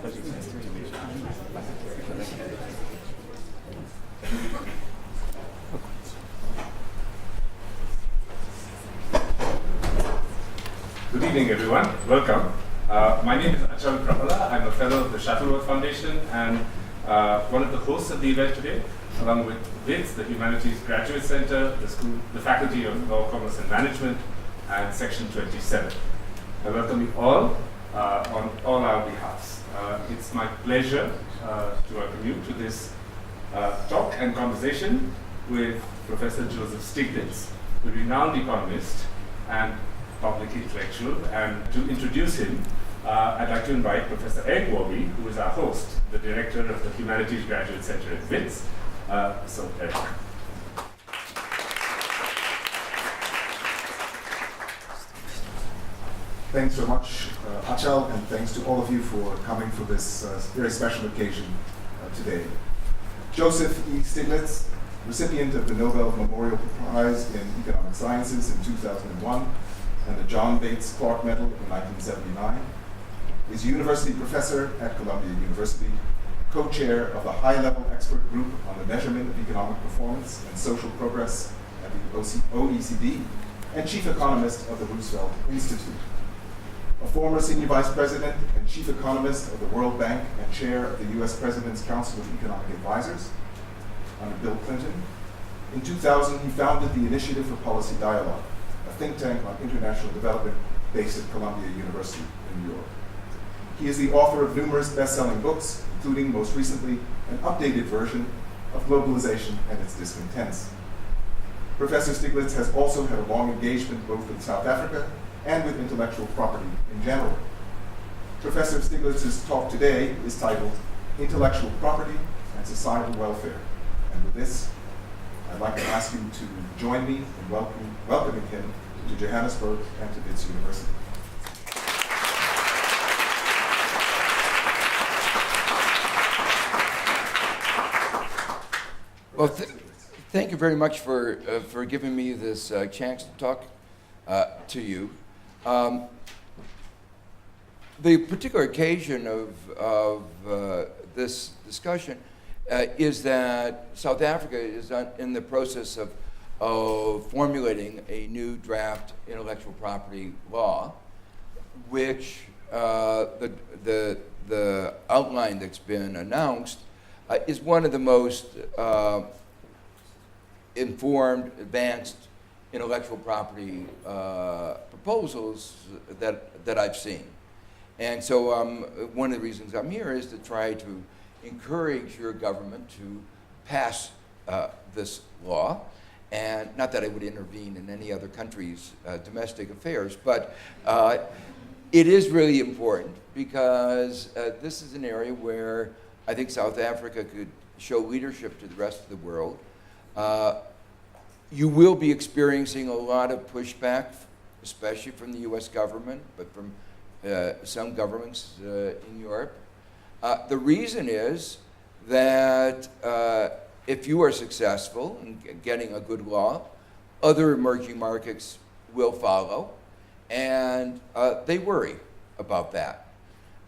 Good evening, everyone. Welcome. My name is Achal Prabhala. I'm a fellow of the Shuttleworth Foundation and one of the hosts of the event today, along with Wits, the Humanities Graduate Center, the Faculty of Law, Commerce and Management, and Section 27. I welcome you all on all our behalves. It's my pleasure to welcome you to this talk and conversation with Professor Joseph Stiglitz, the renowned economist and public intellectual. And to introduce him, I'd like to invite Professor Eric Worby, who is our host, the director of the Humanities Graduate Center at Wits. So, Eric. Thanks so much, Achal, and thanks to all of you for coming for this very special occasion today. Joseph E. Stiglitz, recipient of the Nobel Memorial Prize in Economic Sciences in 2001 and the John Bates Clark Medal in 1979, is a university professor at Columbia University, co-chair of the high-level expert group on the measurement of economic performance and social progress at the OECD, and chief economist of the Roosevelt Institute. A former senior vice president and chief economist of the World Bank and chair of the US President's Council of Economic Advisors under Bill Clinton. In 2000, he founded the Initiative for Policy Dialogue, a think tank on international development based at Columbia University in New York. He is the author of numerous best-selling books, including most recently an updated version of Globalization and Its Discontents. Professor Stiglitz has also had a long engagement both with South Africa and with intellectual property in general. Professor Stiglitz's talk today is titled Intellectual Property and Societal Welfare. And with this, I'd like to ask you to join me in welcoming him to Johannesburg and to Wits University. Well, thank you very much for giving me this chance to talk to you. The particular occasion of this discussion is that South Africa is in the process of formulating a new draft intellectual property law, which the outline that's been announced is one of the most informed, advanced intellectual property proposals that I've seen. And so one of the reasons I'm here is to try to encourage your government to pass this law. And not that I would intervene in any other country's domestic affairs, but it is really important because this is an area where I think South Africa could show leadership to the rest of the world. You will be experiencing a lot of pushback, especially from the US government, but from some governments in Europe. The reason is that if you are successful in getting a good law, other emerging markets will follow, and they worry about that.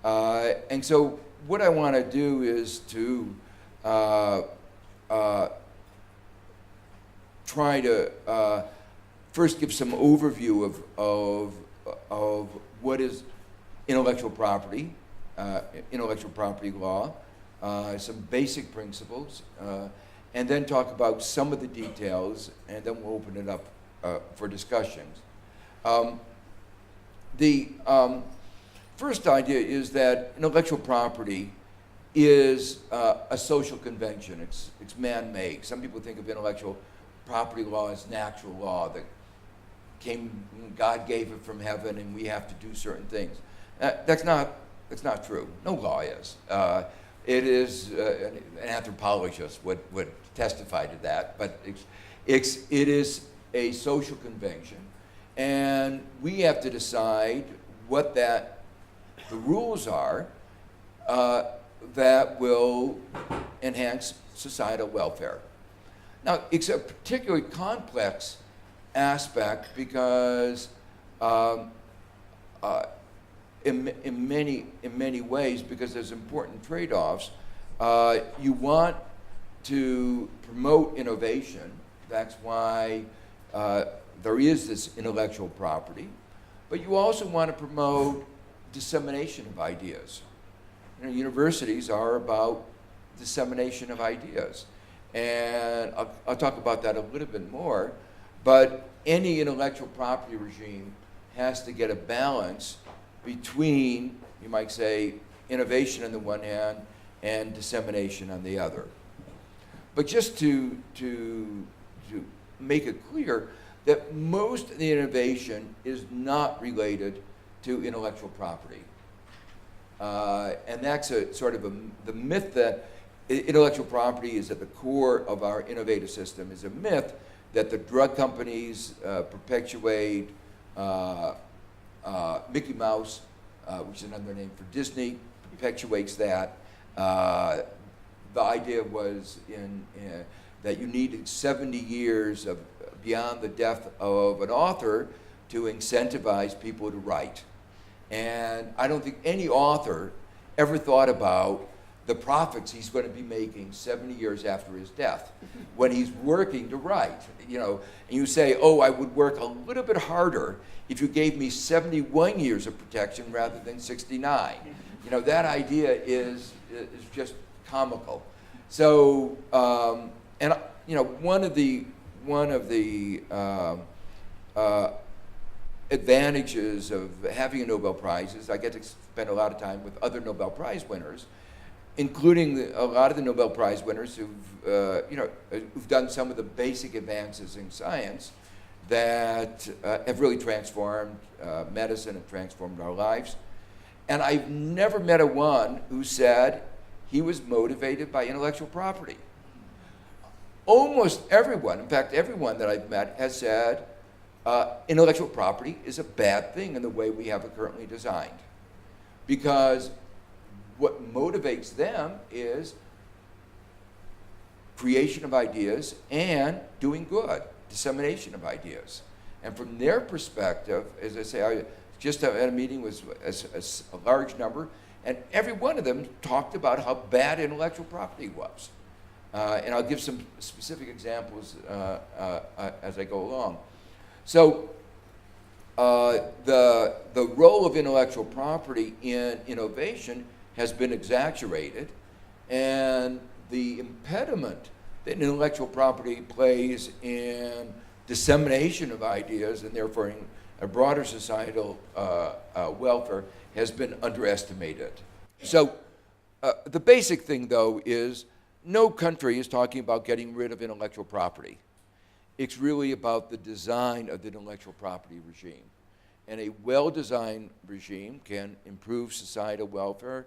And so what I want to do is to try to first give some overview of what is intellectual property law, some basic principles, and then talk about some of the details, and then we'll open it up for discussions. The first idea is that intellectual property is a social convention. It's man-made. Some people think of intellectual property law as natural law that God gave it from heaven, and we have to do certain things. That's not true. No law is. It is an anthropologist would testify to that, but it is a social convention, and we have to decide what the rules are that will enhance societal welfare. Now, it's a particularly complex aspect because in many ways because there's important trade-offs. You want to promote innovation. That's why there is this intellectual property. But you also want to promote dissemination of ideas. Universities are about dissemination of ideas. And I'll talk about that a little bit more. But any intellectual property regime has to get a balance between, you might say, innovation on the one hand and dissemination on the other. But just to make it clear that most of the innovation is not related to intellectual property. And that's a sort of the myth that intellectual property is at the core of our innovative system is a myth that the drug companies perpetuate. Mickey Mouse, which is another name for Disney, perpetuates that. The idea was that you needed 70 years of beyond the death of an author to incentivize people to write. And I don't think any author ever thought about the profits he's going to be making 70 years after his death when he's working to write. And you say, oh, I would work a little bit harder if you gave me 71 years of protection rather than 69. That idea is just comical. So, one of the advantages of having a Nobel Prize is I get to spend a lot of time with other Nobel Prize winners, including a lot of the Nobel Prize winners who've done some of the basic advances in science that have really transformed medicine and transformed our lives. And I've never met a one who said he was motivated by intellectual property. Almost everyone, in fact, everyone that I've met has said intellectual property is a bad thing in the way we have it currently designed. Because what motivates them is creation of ideas and doing good, dissemination of ideas. And from their perspective, as I say, I just had a meeting with a large number, and every one of them talked about how bad intellectual property was. And I'll give some specific examples as I go along. So the role of intellectual property in innovation has been exaggerated, and the impediment that intellectual property plays in dissemination of ideas and therefore in a broader societal welfare has been underestimated. So the basic thing, though, is no country is talking about getting rid of intellectual property. It's really about the design of the intellectual property regime. And a well-designed regime can improve societal welfare,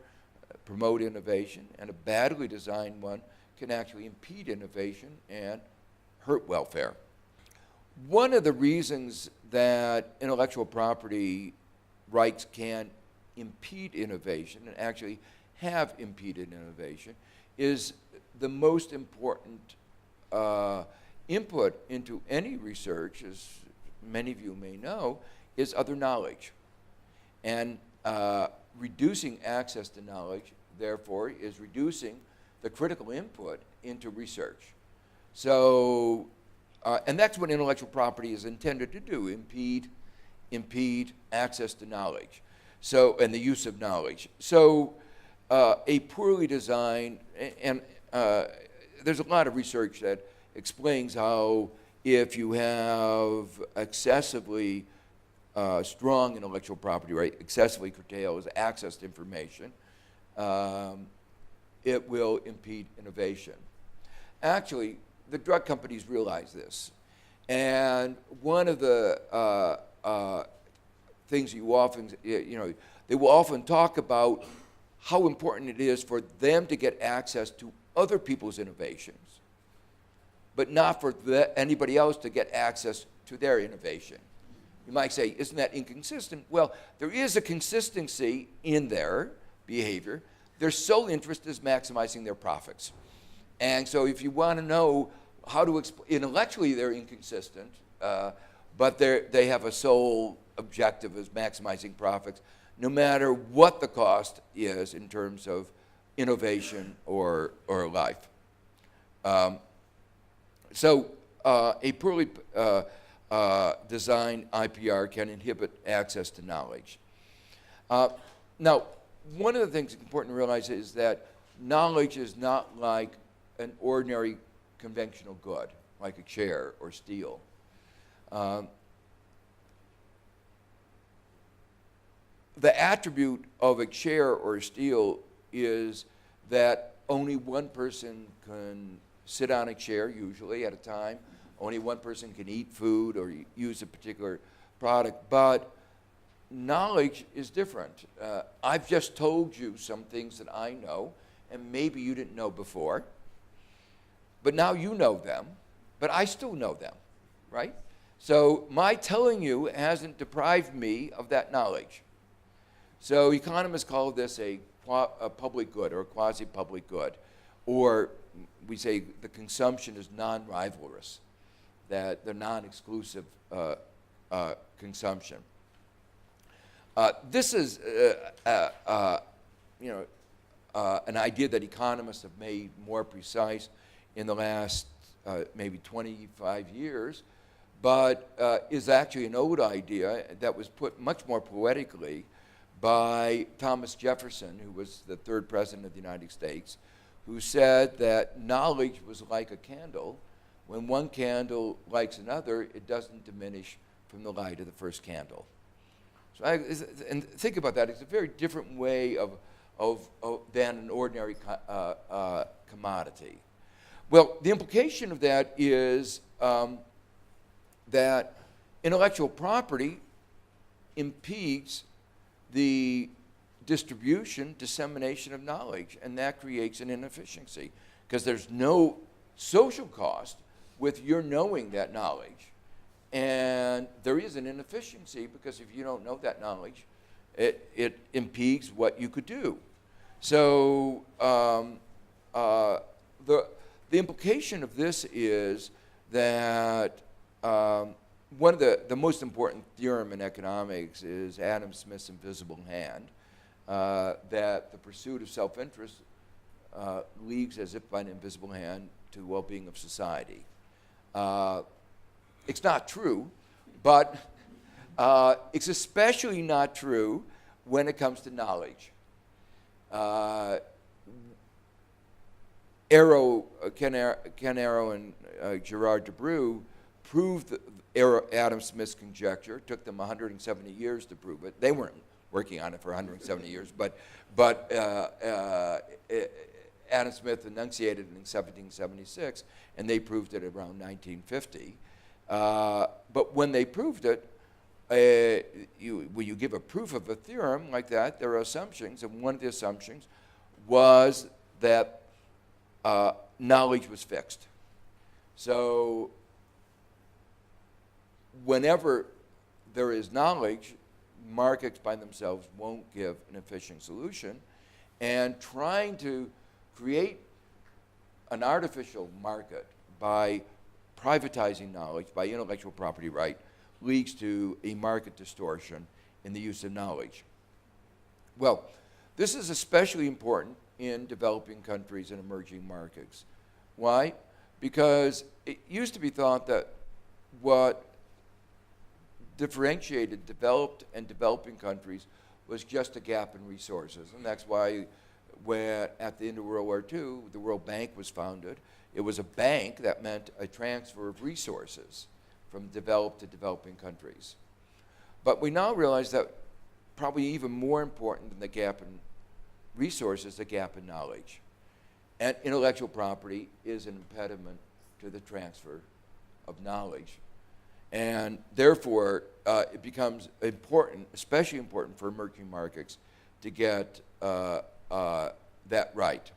promote innovation, and a badly designed one can actually impede innovation and hurt welfare. One of the reasons that intellectual property rights can impede innovation and actually have impeded innovation is the most important input into any research, as many of you may know, is other knowledge. And reducing access to knowledge, therefore, is reducing the critical input into research. So, and that's what intellectual property is intended to do, impede access to knowledge, so, and the use of knowledge. So a poorly designed, and there's a lot of research that explains how if you have excessively strong intellectual property right, excessively curtails access to information, it will impede innovation. Actually, the drug companies realize this. And one of the things you often, they will often talk about how important it is for them to get access to other people's innovations, but not for anybody else to get access to their innovation. You might say, isn't that inconsistent? Well, there is a consistency in their behavior. Their sole interest is maximizing their profits. And so if you want to know how to intellectually they're inconsistent, but they have a sole objective as maximizing profits. no matter what the cost is in terms of innovation or life. So a poorly designed IPR can inhibit access to knowledge. Now, one of the things that's important to realize is that knowledge is not like an ordinary conventional good, like a chair or steel. The attribute of a chair or a steel is that only one person can sit on a chair, usually at a time. Only one person can eat food or use a particular product. But knowledge is different. I've just told you some things that I know, and maybe you didn't know before. But now you know them, but I still know them, right? So my telling you hasn't deprived me of that knowledge. So economists call this a public good or a quasi-public good. Or we say the consumption is non-rivalrous, that they're non-exclusive consumption. This is an idea that economists have made more precise in the last maybe 25 years, but is actually an old idea that was put much more poetically by Thomas Jefferson, who was the third president of the United States, who said that knowledge was like a candle. When one candle lights another, it doesn't diminish from the light of the first candle. So and think about that. It's a very different way than an ordinary commodity. Well, the implication of that is that intellectual property impedes the distribution, dissemination of knowledge, and that creates an inefficiency because there's no social cost with your knowing that knowledge. And there is an inefficiency because if you don't know that knowledge, it impedes what you could do. So the implication of this is that one of the most important theorem in economics is Adam Smith's invisible hand, that the pursuit of self-interest leads as if by an invisible hand to well-being of society. It's not true, but it's especially not true when it comes to knowledge. Ken Arrow and Gerard Debreu proved Adam Smith's conjecture. It took them 170 years to prove it. They weren't working on it for 170 years, but Adam Smith enunciated it in 1776, and they proved it around 1950. But when they proved it, when you give a proof of a theorem like that, there are assumptions, and one of the assumptions was that knowledge was fixed. So whenever there is knowledge, markets by themselves won't give an efficient solution, and trying to create an artificial market by privatizing knowledge, by intellectual property right, leads to a market distortion in the use of knowledge. Well, this is especially important in developing countries and emerging markets. Why? Because it used to be thought that what differentiated developed and developing countries was just a gap in resources. And that's why when at the end of World War II, the World Bank was founded. It was a bank that meant a transfer of resources from developed to developing countries. But we now realize that probably even more important than the gap in resources, the gap in knowledge. And intellectual property is an impediment to the transfer of knowledge. And therefore, it becomes important, especially important for emerging markets, to get that right.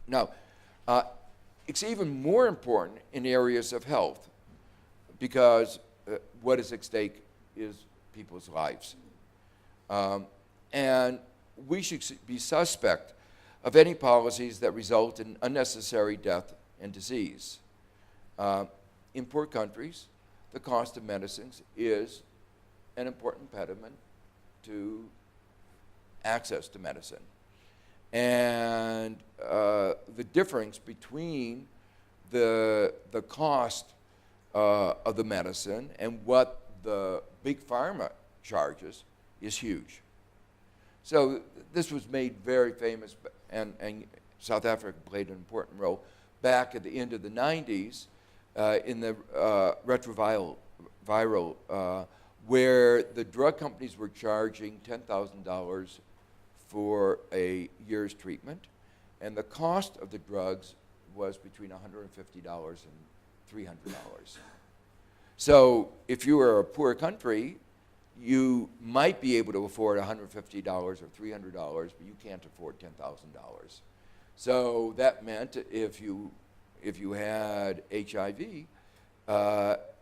Now, it's even more important in areas of health because what is at stake is people's lives. And we should be suspect of any policies that result in unnecessary death and disease. In poor countries, the cost of medicines is an important impediment to access to medicine. And the difference between the cost of the medicine and what the big pharma charges is huge. So this was made very famous, and South Africa played an important role back at the end of the 90s in the retroviral, where the drug companies were charging $10,000 for a year's treatment, and the cost of the drugs was between $150 and $300. So if you were a poor country, you might be able to afford $150 or $300, but you can't afford $10,000. So that meant if you had HIV,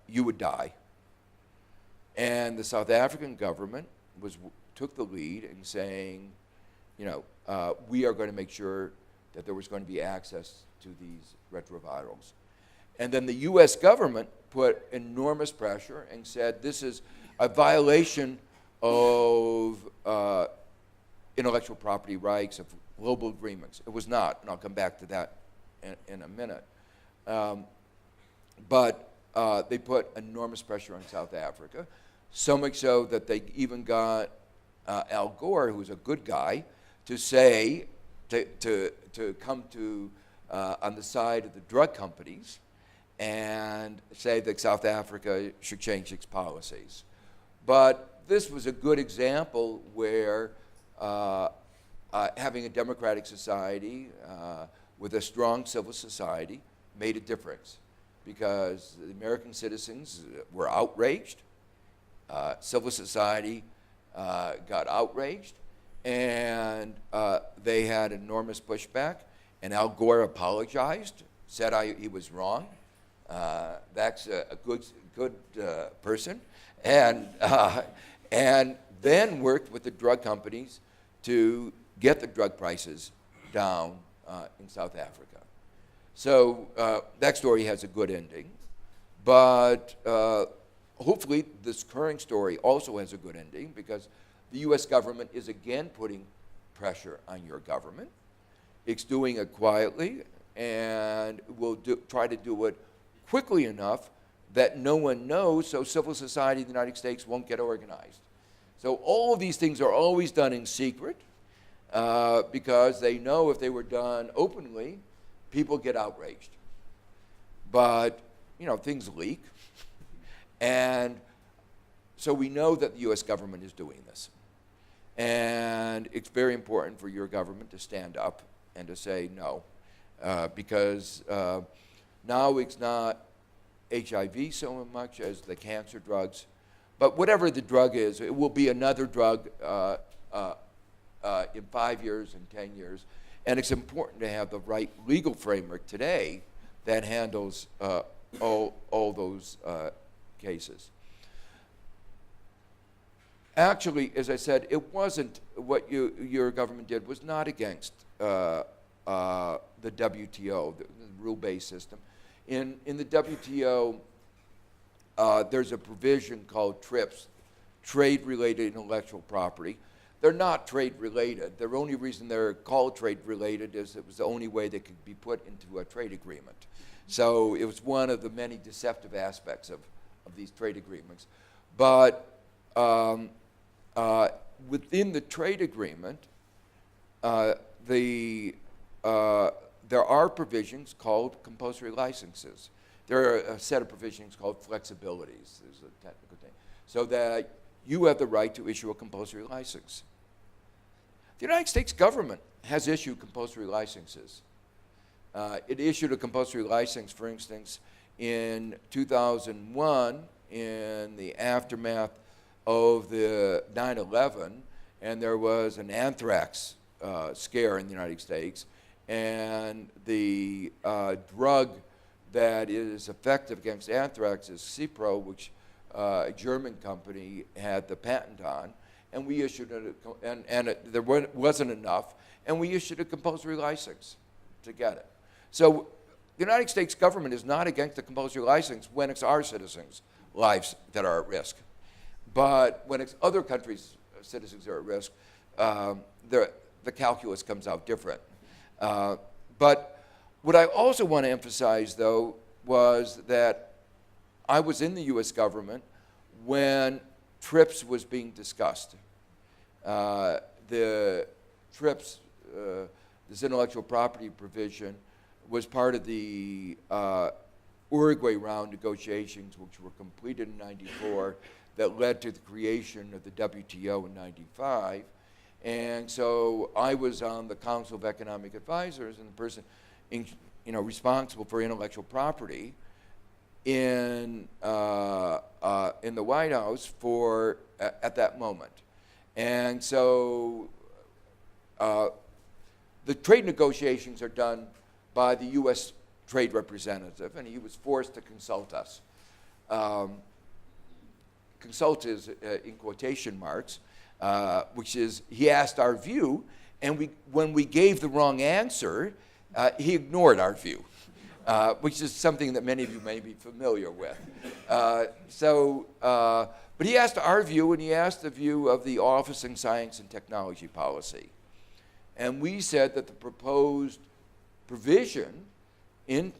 you would die. And the South African government took the lead in saying, we are going to make sure that there was going to be access to these retrovirals. And then the US government put enormous pressure and said, this is a violation of intellectual property rights, of global agreements. It was not, and I'll come back to that in a minute. But they put enormous pressure on South Africa, so much so that they even got Al Gore, who's a good guy, to say, to come to on the side of the drug companies and say that South Africa should change its policies. But this was a good example where having a democratic society with a strong civil society made a difference, because the American citizens were outraged, civil society got outraged, and they had enormous pushback, and Al Gore apologized, said he was wrong. That's a good person, and then worked with the drug companies to get the drug prices down in South Africa. So that story has a good ending, but hopefully this current story also has a good ending, because the US government is again putting pressure on your government. It's doing it quietly, and will try to do it quickly enough that no one knows, so civil society in the United States won't get organized. So all of these things are always done in secret, because they know if they were done openly, people get outraged. But, things leak. And so we know that the US government is doing this. And it's very important for your government to stand up and to say no, because now it's not HIV so much as the cancer drugs, but whatever the drug is, it will be another drug in 5 years and 10 years. And it's important to have the right legal framework today that handles all those cases. Actually, as I said, it wasn't what your government did was not against the WTO, the rule-based system. In the WTO, there's a provision called TRIPS, trade-related intellectual property. They're not trade-related. The only reason they're called trade-related is it was the only way they could be put into a trade agreement. So it was one of the many deceptive aspects of these trade agreements. But within the trade agreement, there are provisions called compulsory licenses. There are a set of provisions called flexibilities. There's a technical thing. So that you have the right to issue a compulsory license. The United States government has issued compulsory licenses. It issued a compulsory license, for instance, in 2001 in the aftermath of the 9/11, and there was an anthrax scare in the United States, and the drug that is effective against anthrax is Cipro, which a German company had the patent on, and we issued there wasn't enough, and we issued a compulsory license to get it. So the United States government is not against the compulsory license when it's our citizens' lives that are at risk. But when it's other countries' citizens are at risk, the calculus comes out different. But what I also want to emphasize, though, was that I was in the U.S. government when TRIPS was being discussed. The TRIPS, this intellectual property provision, was part of the Uruguay round negotiations, which were completed in '94, that led to the creation of the WTO in '95. And so I was on the Council of Economic Advisors, and the person responsible for intellectual property in the White House at that moment. And so the trade negotiations are done by the U.S. trade representative, and he was forced to consult us. Consult is in quotation marks, which is he asked our view, and when we gave the wrong answer, he ignored our view, which is something that many of you may be familiar with. But he asked our view, and he asked the view of the Office of Science and Technology Policy. And we said that the proposed provision in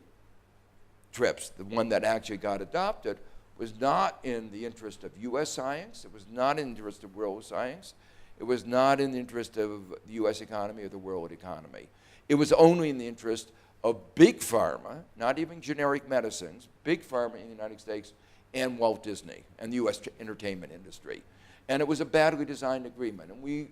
TRIPS, the one that actually got adopted, was not in the interest of U.S. science. It was not in the interest of world science. It was not in the interest of the U.S. economy or the world economy. It was only in the interest of big pharma, not even generic medicines, big pharma in the United States and Walt Disney and the U.S. entertainment industry. And it was a badly designed agreement. And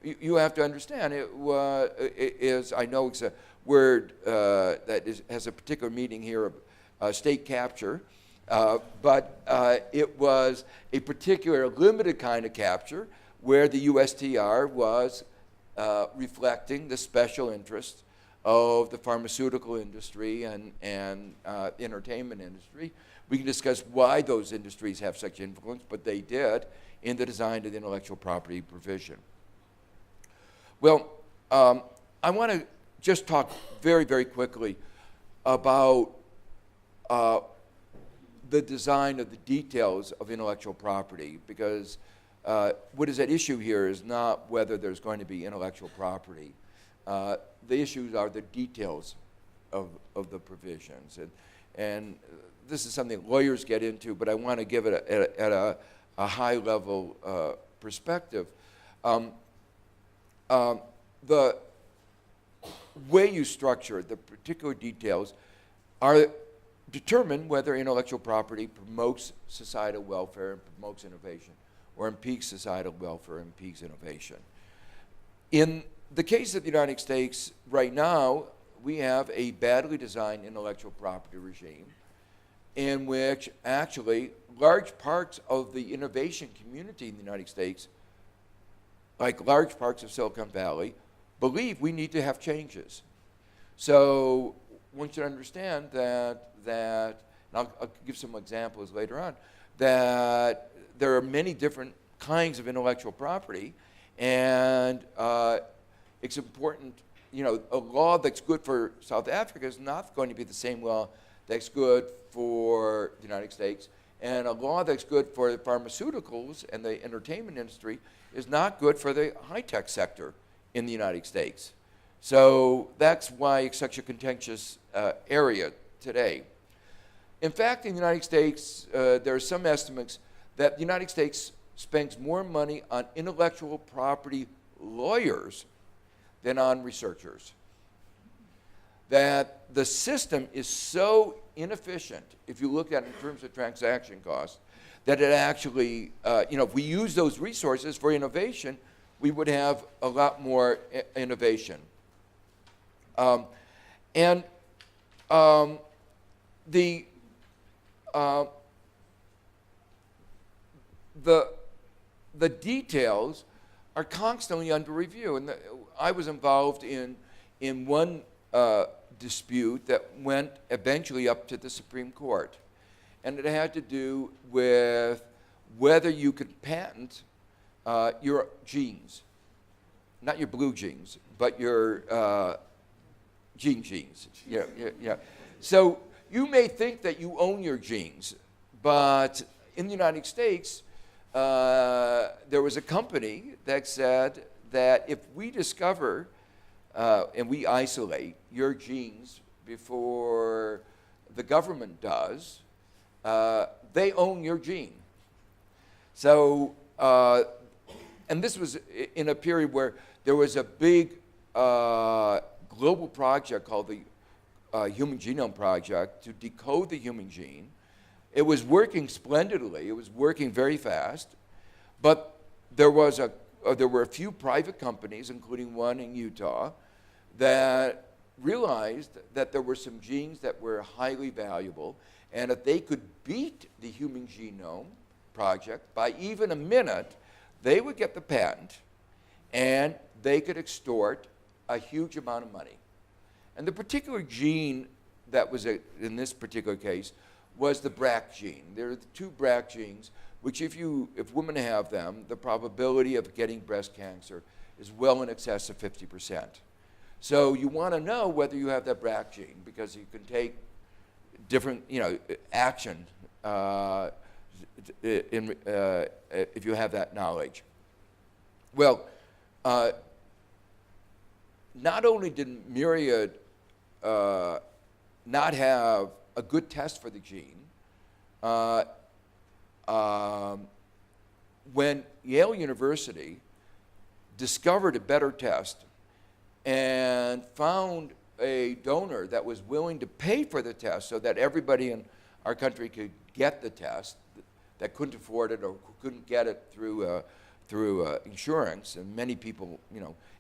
you have to understand, I know it's a word that has a particular meaning here of state capture, but it was a particular limited kind of capture where the USTR was reflecting the special interests of the pharmaceutical industry and entertainment industry. We can discuss why those industries have such influence, but they did in the design of the intellectual property provision. Well, I want to just talk very, very quickly about the design of the details of intellectual property, because what is at issue here is not whether there's going to be intellectual property. The issues are the details of the provisions. And this is something lawyers get into, but I want to give it at a high level perspective. The way you structure the particular details are determine whether intellectual property promotes societal welfare and promotes innovation, or impedes societal welfare and impedes innovation. In the case of the United States right now, we have a badly designed intellectual property regime in which actually large parts of the innovation community in the United States, like large parts of Silicon Valley, believe we need to have changes. So one should understand that and I'll give some examples later on, that there are many different kinds of intellectual property, and it's important, a law that's good for South Africa is not going to be the same law that's good for the United States, and a law that's good for the pharmaceuticals and the entertainment industry is not good for the high-tech sector in the United States. So that's why it's such a contentious area today. In fact, in the United States, there are some estimates that the United States spends more money on intellectual property lawyers than on researchers. That the system is so inefficient, if you look at it in terms of transaction costs, that it actually, if we use those resources for innovation, we would have a lot more innovation. The details are constantly under review, and I was involved in one dispute that went eventually up to the Supreme Court, and it had to do with whether you could patent your genes, not your blue jeans, but your genes. Yeah. So you may think that you own your genes, but in the United States, there was a company that said that if we discover and we isolate your genes before the government does, they own your gene. So, and this was in a period where there was a big global project called the Human Genome Project to decode the human gene. It was working splendidly. It was working very fast, but there were a few private companies, including one in Utah, that realized that there were some genes that were highly valuable, and if they could beat the Human Genome Project by even a minute, they would get the patent, and they could extort a huge amount of money. And the particular gene that was in this particular case was the BRCA gene. There are the two BRCA genes, which if women have them, the probability of getting breast cancer is well in excess of 50%. So you want to know whether you have that BRCA gene, because you can take different, action if you have that knowledge. Well, not only did Myriad not have a good test for the gene, when Yale University discovered a better test and found a donor that was willing to pay for the test so that everybody in our country could get the test that couldn't afford it or couldn't get it through insurance, and many people,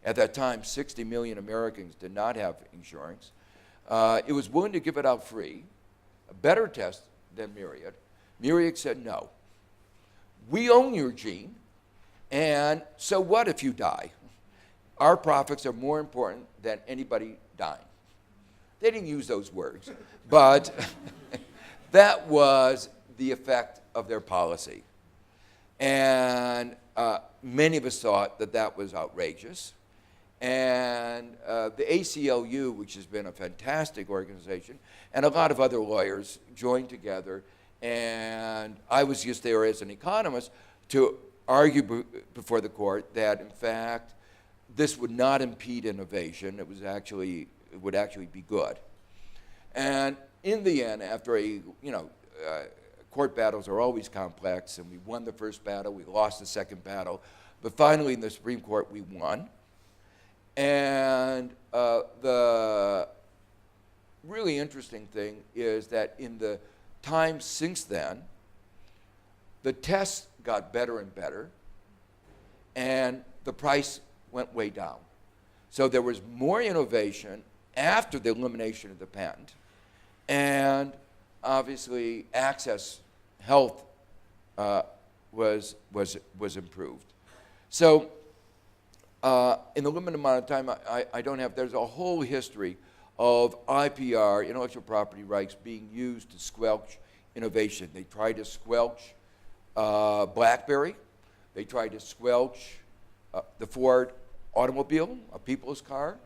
at that time, 60 million Americans did not have insurance. It was willing to give it out free, a better test than Myriad. Myriad said, no, we own your gene, and so what if you die? Our profits are more important than anybody dying. They didn't use those words, but that was the effect of their policy. And many of us thought that that was outrageous. And the ACLU, which has been a fantastic organization, and a lot of other lawyers joined together, and I was just there as an economist to argue before the court that, in fact, this would not impede innovation. It would actually be good. And in the end, after court battles are always complex, and we won the first battle, we lost the second battle, but finally in the Supreme Court we won. And the really interesting thing is that in the time since then, the tests got better and better, and the price went way down. So there was more innovation after the elimination of the patent, and obviously access health was improved. So in the limited amount of time I don't have, there's a whole history of IPR, intellectual property rights, being used to squelch innovation. They tried to squelch BlackBerry. They tried to squelch the Ford automobile, a people's car.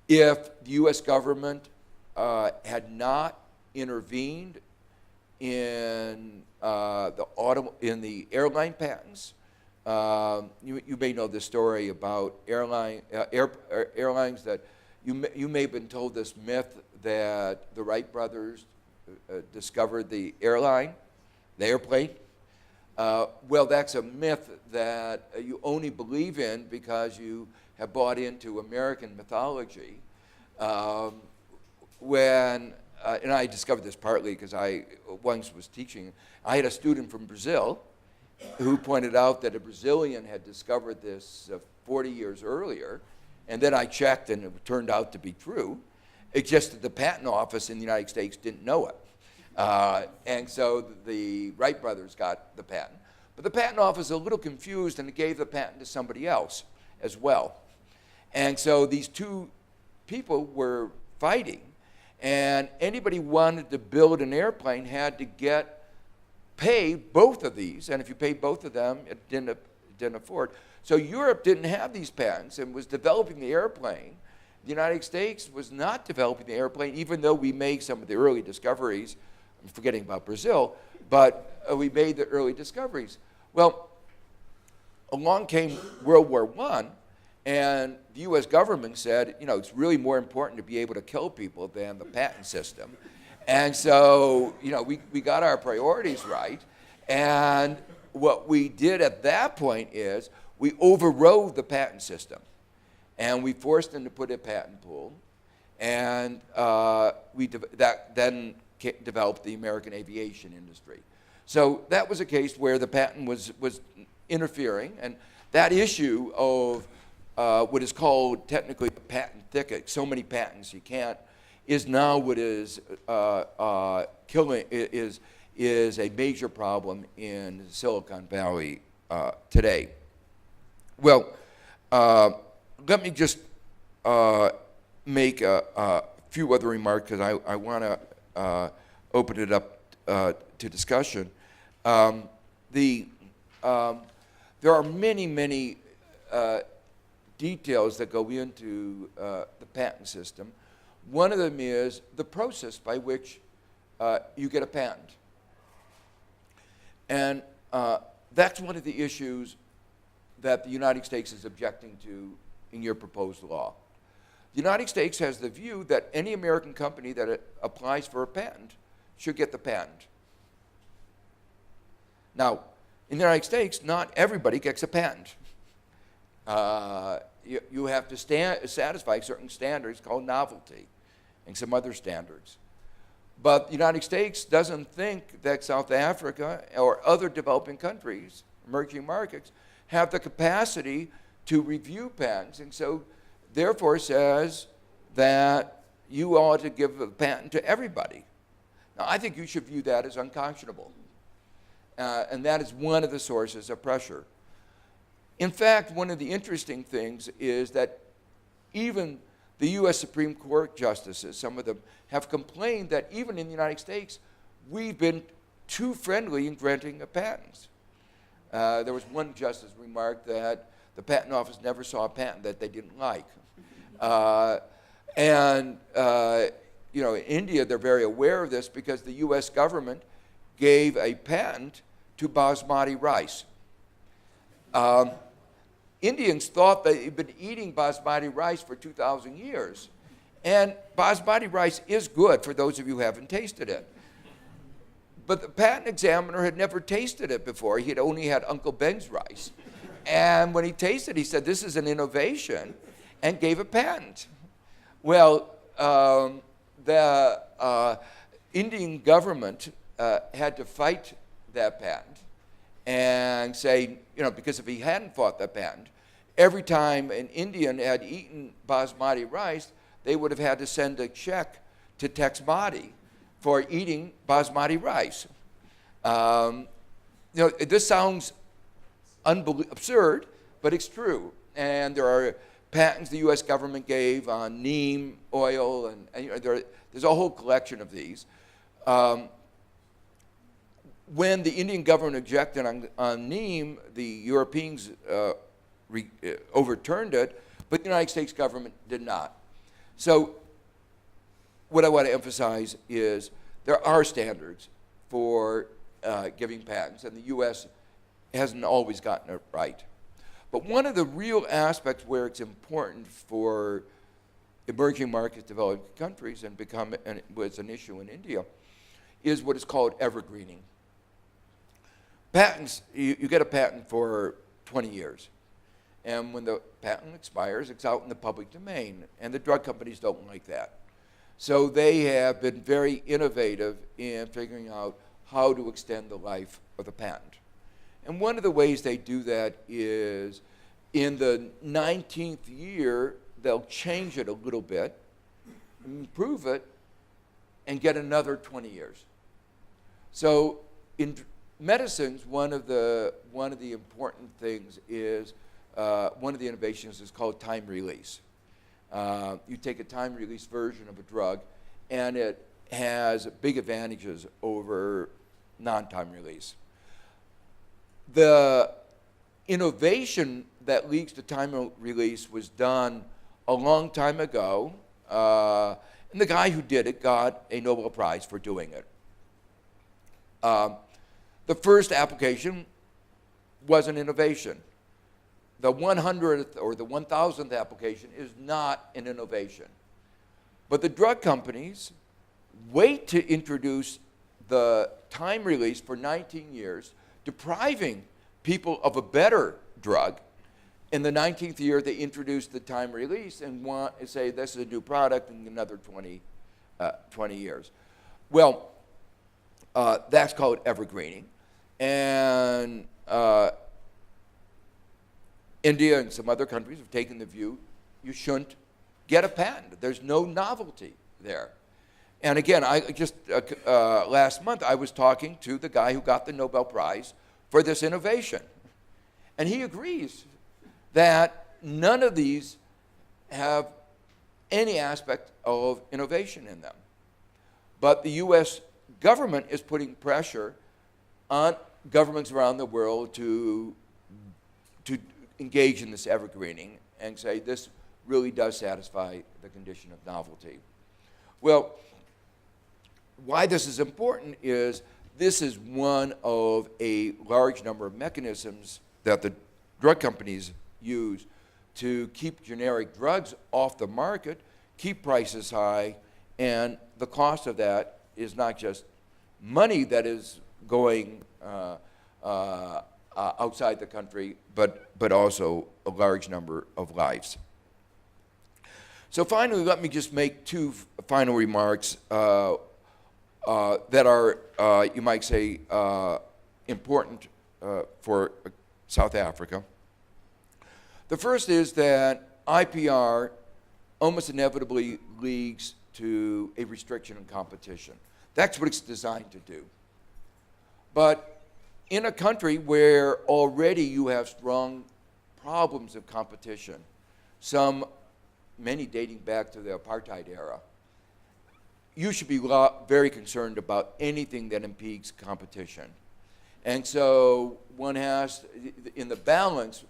If the U.S. government had not intervened in the airline patents, you may know the story about airlines that you may have been told this myth that the Wright brothers discovered the airplane. Well, that's a myth that you only believe in because you have bought into American mythology. And I discovered this partly because I once was teaching. I had a student from Brazil who pointed out that a Brazilian had discovered this 40 years earlier, and then I checked and it turned out to be true. It's just that the patent office in the United States didn't know it. And so the Wright brothers got the patent. But the patent office was a little confused, and it gave the patent to somebody else as well. And so these two people were fighting, and anybody who wanted to build an airplane had to pay both of these, and if you paid both of them, it didn't afford. So Europe didn't have these patents and was developing the airplane. The United States was not developing the airplane, even though we made some of the early discoveries. I'm forgetting about Brazil, but we made the early discoveries. Well, along came World War I, and the US government said, you know, it's really more important to be able to kill people than the patent system. And so, you know, we got our priorities right. And what we did at that point is we overrode the patent system. And we forced them to put a patent pool. And that then developed the American aviation industry. So that was a case where the patent was interfering. And that issue of what is called technically a patent thicket, so many patents you can't, is now what is is a major problem in Silicon Valley today. Well, let me just make a few other remarks because I want to open it up to discussion. There are many details that go into the patent system. One of them is the process by which you get a patent. And that's one of the issues that the United States is objecting to in your proposed law. The United States has the view that any American company that applies for a patent should get the patent. Now, in the United States, not everybody gets a patent. You have to satisfy certain standards called novelty and some other standards. But the United States doesn't think that South Africa or other developing countries, emerging markets, have the capacity to review patents, and so therefore says that you ought to give a patent to everybody. Now, I think you should view that as unconscionable. And that is one of the sources of pressure. In fact, one of the interesting things is that even the US Supreme Court justices, some of them, have complained that even in the United States, we've been too friendly in granting patents. There was one justice remarked that the patent office never saw a patent that they didn't like. You know, in India, they're very aware of this because the US government gave a patent to basmati rice. Indians thought they'd been eating basmati rice for 2,000 years. And basmati rice is good for those of you who haven't tasted it. But the patent examiner had never tasted it before. He had only had Uncle Ben's rice. And when he tasted it, he said, this is an innovation, and gave a patent. Well, the Indian government had to fight that patent and say, you know, because if he hadn't fought that patent, every time an Indian had eaten basmati rice, they would have had to send a check to Texmati for eating basmati rice. You know, this sounds absurd, but it's true. And there are patents the U.S. government gave on neem oil, and you know, there's a whole collection of these. When the Indian government objected on neem, the Europeans overturned it, but the United States government did not. So what I want to emphasize is there are standards for giving patents, and the U.S. hasn't always gotten it right. But one of the real aspects where it's important for emerging markets, developing countries, and was an issue in India, is what is called evergreening. Patents, you get a patent for 20 years. And when the patent expires, it's out in the public domain. And the drug companies don't like that. So they have been very innovative in figuring out how to extend the life of the patent. And one of the ways they do that is in the 19th year, they'll change it a little bit, improve it, and get another 20 years. So in medicines, one of the important things is, one of the innovations is called time release. You take a time release version of a drug, and it has big advantages over non-time release. The innovation that leads to time release was done a long time ago, and the guy who did it got a Nobel Prize for doing it. The first application was an innovation. The 100th or the 1,000th application is not an innovation. But the drug companies wait to introduce the time release for 19 years, depriving people of a better drug. In the 19th year, they introduce the time release and want to say this is a new product in another 20 years. Well, that's called evergreening. And India and some other countries have taken the view you shouldn't get a patent. There's no novelty there. And again, I just last month I was talking to the guy who got the Nobel Prize for this innovation. And he agrees that none of these have any aspect of innovation in them. But the US government is putting pressure on governments around the world to engage in this evergreening and say this really does satisfy the condition of novelty. Well, why this is important is this is one of a large number of mechanisms that the drug companies use to keep generic drugs off the market, keep prices high, and the cost of that is not just money that is going outside the country, but also a large number of lives. So finally, let me just make two final remarks that are, you might say, important for South Africa. The first is that IPR almost inevitably leads to a restriction in competition. That's what it's designed to do. But in a country where already you have strong problems of competition, many dating back to the apartheid era, you should be very concerned about anything that impedes competition. And so one has, in the balance,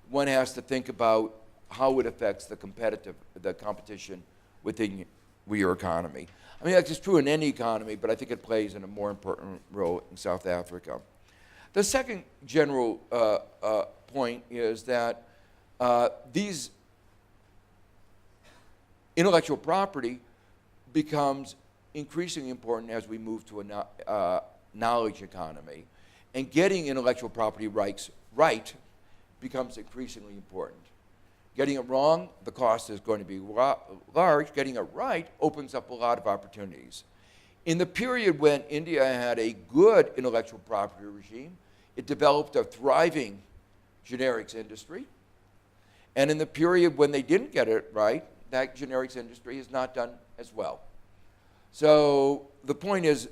one has to think about how it affects the competition within your economy. I mean, that's just true in any economy, but I think it plays in a more important role in South Africa. The second general point is that these intellectual property becomes increasingly important as we move to a knowledge economy. And getting intellectual property rights right becomes increasingly important. Getting it wrong, the cost is going to be large. Getting it right opens up a lot of opportunities. In the period when India had a good intellectual property regime, it developed a thriving generics industry. And in the period when they didn't get it right, that generics industry has not done as well. So the point is,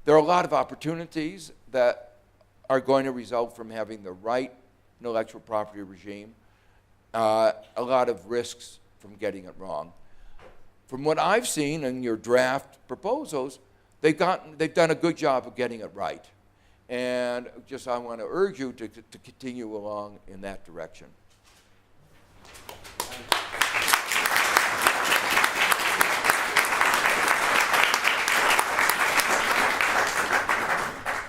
there are a lot of opportunities that are going to result from having the right intellectual property regime, a lot of risks from getting it wrong. From what I've seen in your draft proposals, they've done a good job of getting it right. And just I want to urge you to continue along in that direction.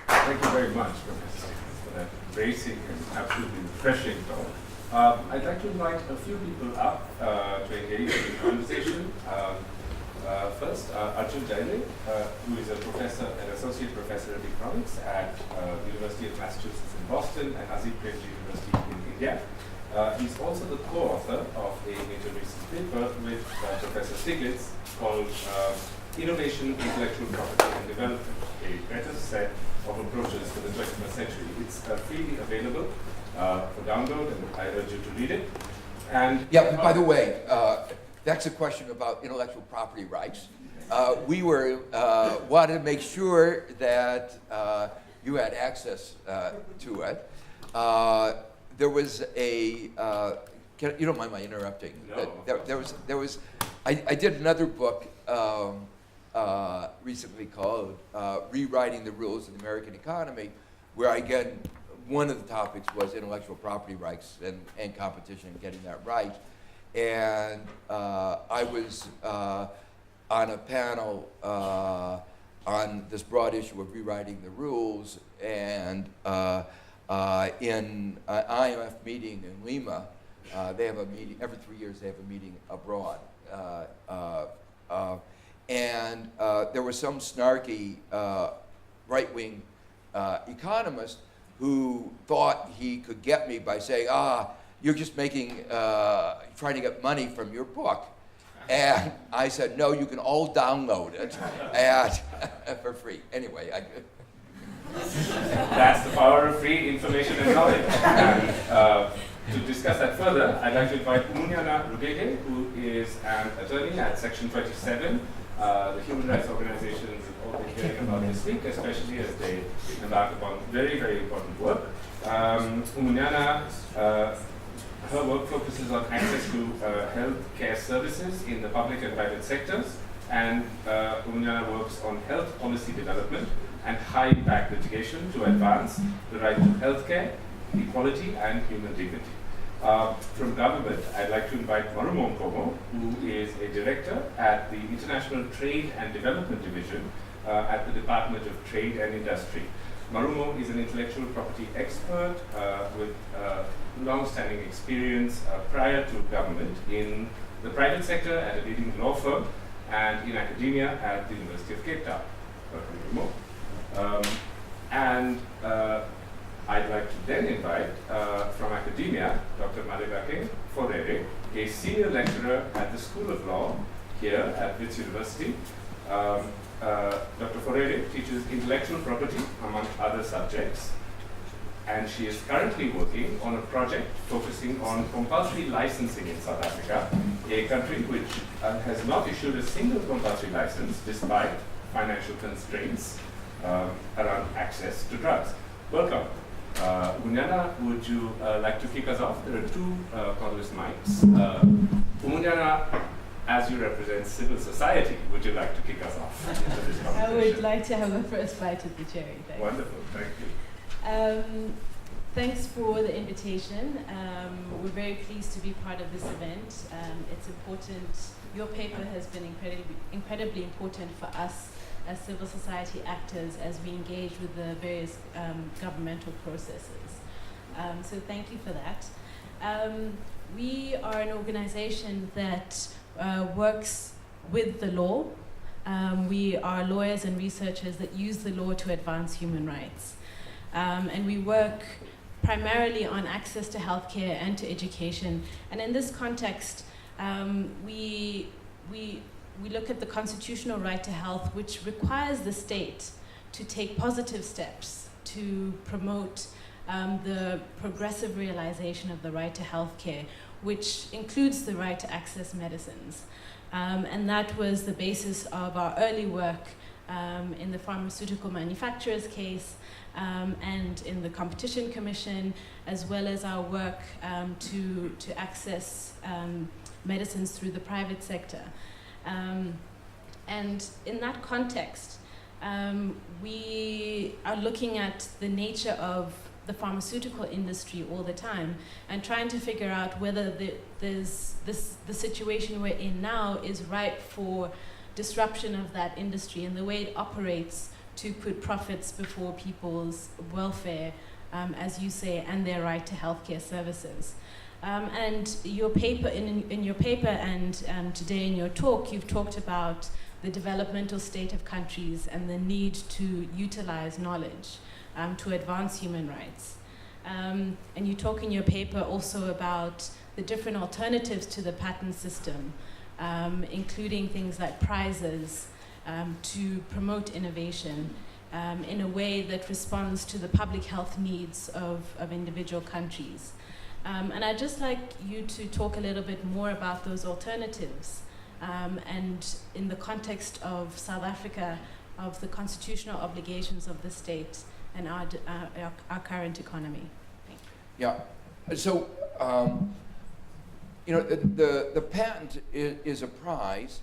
Thank you very much, Professor, for that basic and absolutely refreshing talk. I'd like to invite a few people up to engage in the conversation. First, Arjun Jayadev, who is an associate professor of economics at the University of Massachusetts in Boston and Azim Premji University in India. He's also the co-author of a major recent paper with Professor Stiglitz called Innovation, Intellectual Property and Development, a better set of approaches for the 21st century. It's freely available for download, and I urge you to read it. And yeah, by the way, that's a question about intellectual property rights. We wanted to make sure that you had access to it. There was a, you don't mind my interrupting? No. I did another book recently called Rewriting the Rules of the American Economy, where again, one of the topics was intellectual property rights and competition and getting that right. And I was on a panel on this broad issue of rewriting the rules, and in an IMF meeting in Lima, they have a meeting, every 3 years they have a meeting abroad. And there was some snarky right-wing economist who thought he could get me by saying, you're just making, trying to get money from your book. And I said, no, you can all download it for free. Anyway, That's the power of free information and knowledge. And, to discuss that further, I'd like to invite Umunyana Rugege, who is an attorney at Section 27, the human rights organizations have all been hearing about this week, especially as they embark upon very, very important work. Umunyana, her work focuses on access to health care services in the public and private sectors, and Umunyana works on health policy development and high-impact litigation to advance the right to health care, equality, and human dignity. From government, I'd like to invite Marumo Nkomo, who is a director at the International Trade and Development Division at the Department of Trade and Industry. Marumo is an intellectual property expert with long-standing experience prior to government in the private sector at a leading law firm and in academia at the University of Cape Town. Welcome, Marumo. I'd like to then invite, from academia, Dr. Malebakeng Forere, a senior lecturer at the School of Law here at Wits University. Dr. Forere teaches intellectual property, among other subjects, and she is currently working on a project focusing on compulsory licensing in South Africa, a country which has not issued a single compulsory license despite financial constraints around access to drugs. Welcome. Umunyana, would you like to kick us off? There are two cordless mics. Umunyana, as you represent civil society, would you like to kick us off into this conversation? I would like to have a first bite at the cherry. Thanks. Wonderful, thank you. Thanks for the invitation. We're very pleased to be part of this event. It's important. Your paper has been incredibly important for us as civil society actors as we engage with the various governmental processes. So thank you for that. We are an organization that works with the law. We are lawyers and researchers that use the law to advance human rights. And we work primarily on access to healthcare and to education. And in this context, we look at the constitutional right to health, which requires the state to take positive steps to promote the progressive realization of the right to health care, which includes the right to access medicines. And that was the basis of our early work in the pharmaceutical manufacturers case and in the Competition Commission, as well as our work to access medicines through the private sector. And in that context, we are looking at the nature of the pharmaceutical industry all the time and trying to figure out whether the situation we're in now is ripe for disruption of that industry and the way it operates to put profits before people's welfare, as you say, and their right to healthcare services. And your paper, in your paper and today in your talk, you've talked about the developmental state of countries and the need to utilize knowledge to advance human rights. And you talk in your paper also about the different alternatives to the patent system, including things like prizes to promote innovation in a way that responds to the public health needs of individual countries. And I'd just like you to talk a little bit more about those alternatives and in the context of South Africa, of the constitutional obligations of the state and our current economy. Thank you. Yeah, so you know, the patent is a prize.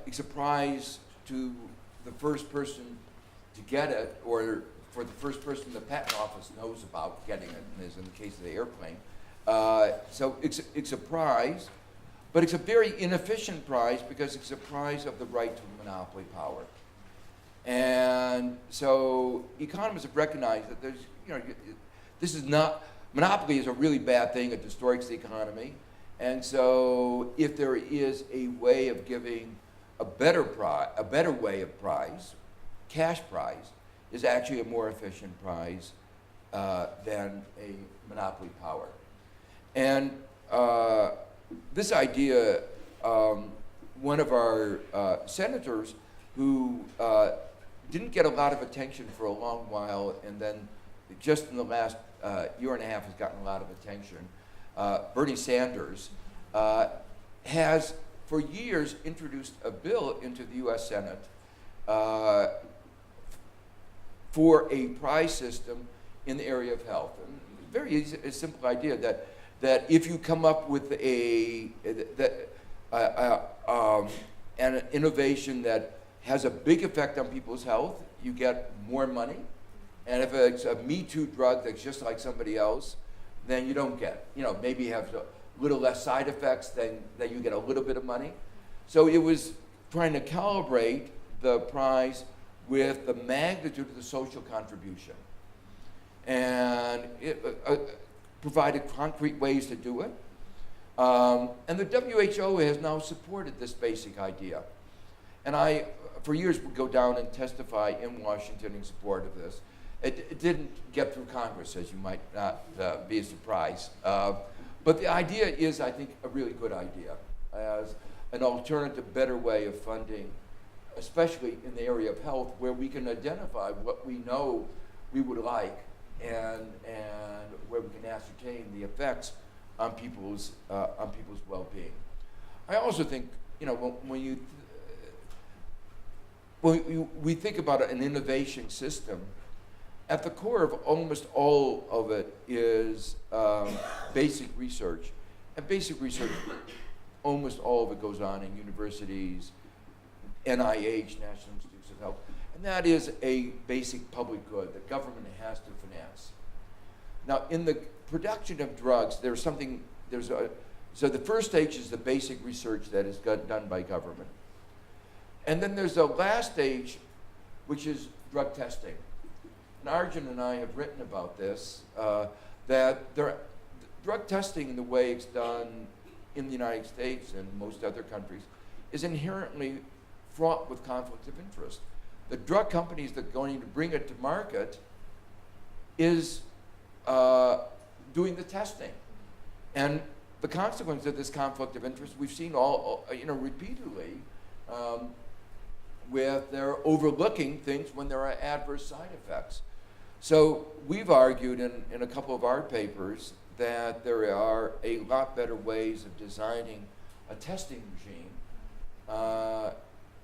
It's a prize to the first person to get it, or for the first person the patent office knows about getting it, as in the case of the airplane. So it's a prize, but it's a very inefficient prize because it's a prize of the right to monopoly power. And so economists have recognized that there's, this is not, monopoly is a really bad thing. It destroys the economy. And so if there is a way of giving a better way of prize, cash prize, is actually a more efficient prize than a monopoly power. And this idea, one of our senators who didn't get a lot of attention for a long while, and then just in the last year and a half has gotten a lot of attention, Bernie Sanders, has for years introduced a bill into the US Senate for a prize system in the area of health. And very easy, a simple idea that if you come up with an innovation that has a big effect on people's health, you get more money. And if it's a Me Too drug that's just like somebody else, then you don't get, maybe you have a little less side effects, then you get a little bit of money. So it was trying to calibrate the prize with the magnitude of the social contribution. And it provided concrete ways to do it. And the WHO has now supported this basic idea. And I, for years, would go down and testify in Washington in support of this. It didn't get through Congress, as you might not be surprised. But the idea is, I think, a really good idea as an alternative, better way of funding, especially in the area of health, where we can identify what we know we would like and where we can ascertain the effects on people's well-being. I also think, when we think about an innovation system, at the core of almost all of it is basic research. And basic research, almost all of it goes on in universities, NIH, National Institutes of Health, and that is a basic public good that government has to finance. Now, in the production of drugs, so the first stage is the basic research that is done by government. And then there's a last stage, which is drug testing. And Arjun and I have written about this, that drug testing, the way it's done in the United States and most other countries, is inherently fraught with conflicts of interest. The drug companies that are going to bring it to market is doing the testing. And the consequence of this conflict of interest we've seen repeatedly, with their overlooking things when there are adverse side effects. So we've argued in a couple of our papers that there are a lot better ways of designing a testing regime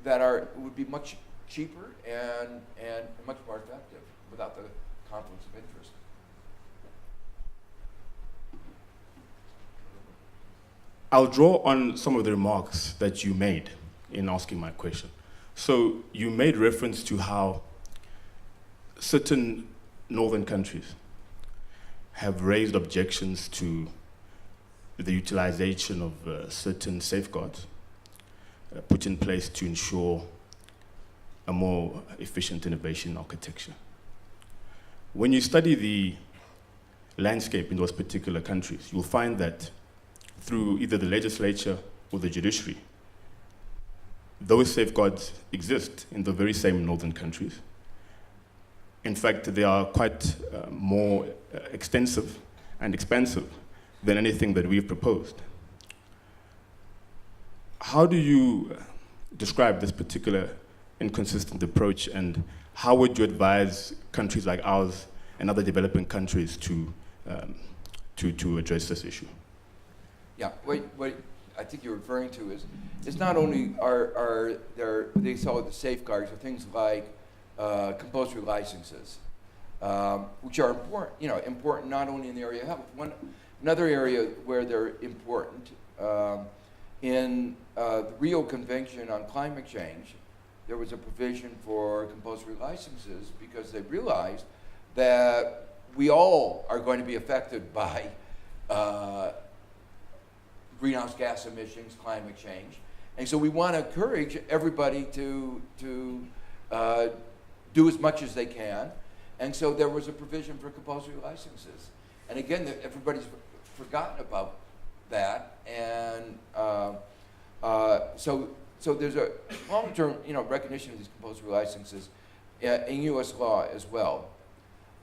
that would be much cheaper and much more effective without the conflicts of interest. I'll draw on some of the remarks that you made in asking my question. So you made reference to how certain northern countries have raised objections to the utilization of certain safeguards put in place to ensure a more efficient innovation architecture. When you study the landscape in those particular countries, you'll find that through either the legislature or the judiciary, those safeguards exist in the very same northern countries. In fact, they are quite more extensive and expansive than anything that we've proposed. How do you describe this particular inconsistent approach, and how would you advise countries like ours and other developing countries to address this issue? Yeah, what I think you're referring to is not only are there, they call it the safeguards, or things like compulsory licenses, which are important not only in the area of health. Another area where they're important, in the Rio Convention on Climate Change, there was a provision for compulsory licenses because they realized that we all are going to be affected by greenhouse gas emissions, climate change. And so we want to encourage everybody to do as much as they can. And so there was a provision for compulsory licenses. And again, everybody's forgotten about that. And so there's a long-term, recognition of these compulsory licenses in U.S. law as well.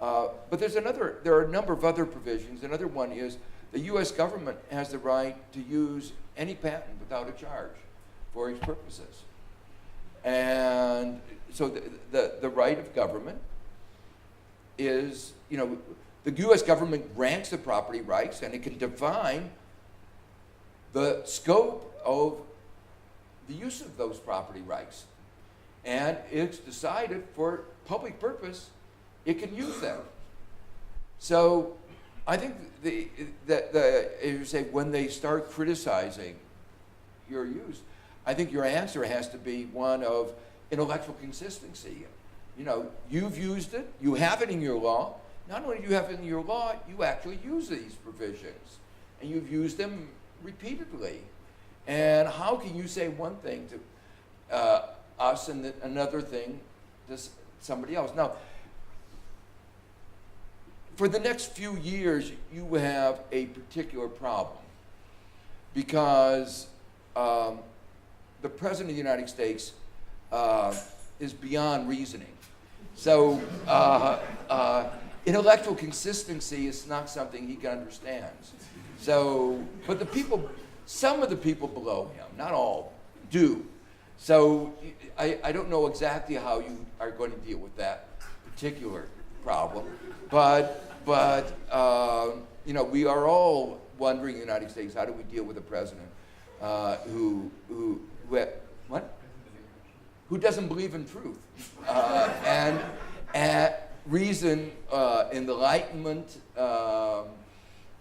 But there are a number of other provisions. Another one is the U.S. government has the right to use any patent without a charge for its purposes. And so the right of government is, the U.S. government grants the property rights, and it can define the scope of the use of those property rights. And it's decided for public purpose, it can use them. So I think as you say, when they start criticizing your use, I think your answer has to be one of intellectual consistency. You've used it, you have it in your law. Not only do you have it in your law, you actually use these provisions, and you've used them repeatedly. And how can you say one thing to us and another thing to somebody else? Now, for the next few years, you have a particular problem because the President of the United States is beyond reasoning. So intellectual consistency is not something he can understand. So, but some of the people below him, not all, do. So I don't know exactly how you are going to deal with that particular problem, but we are all wondering in the United States, how do we deal with a president who doesn't believe in truth and reason, enlightenment,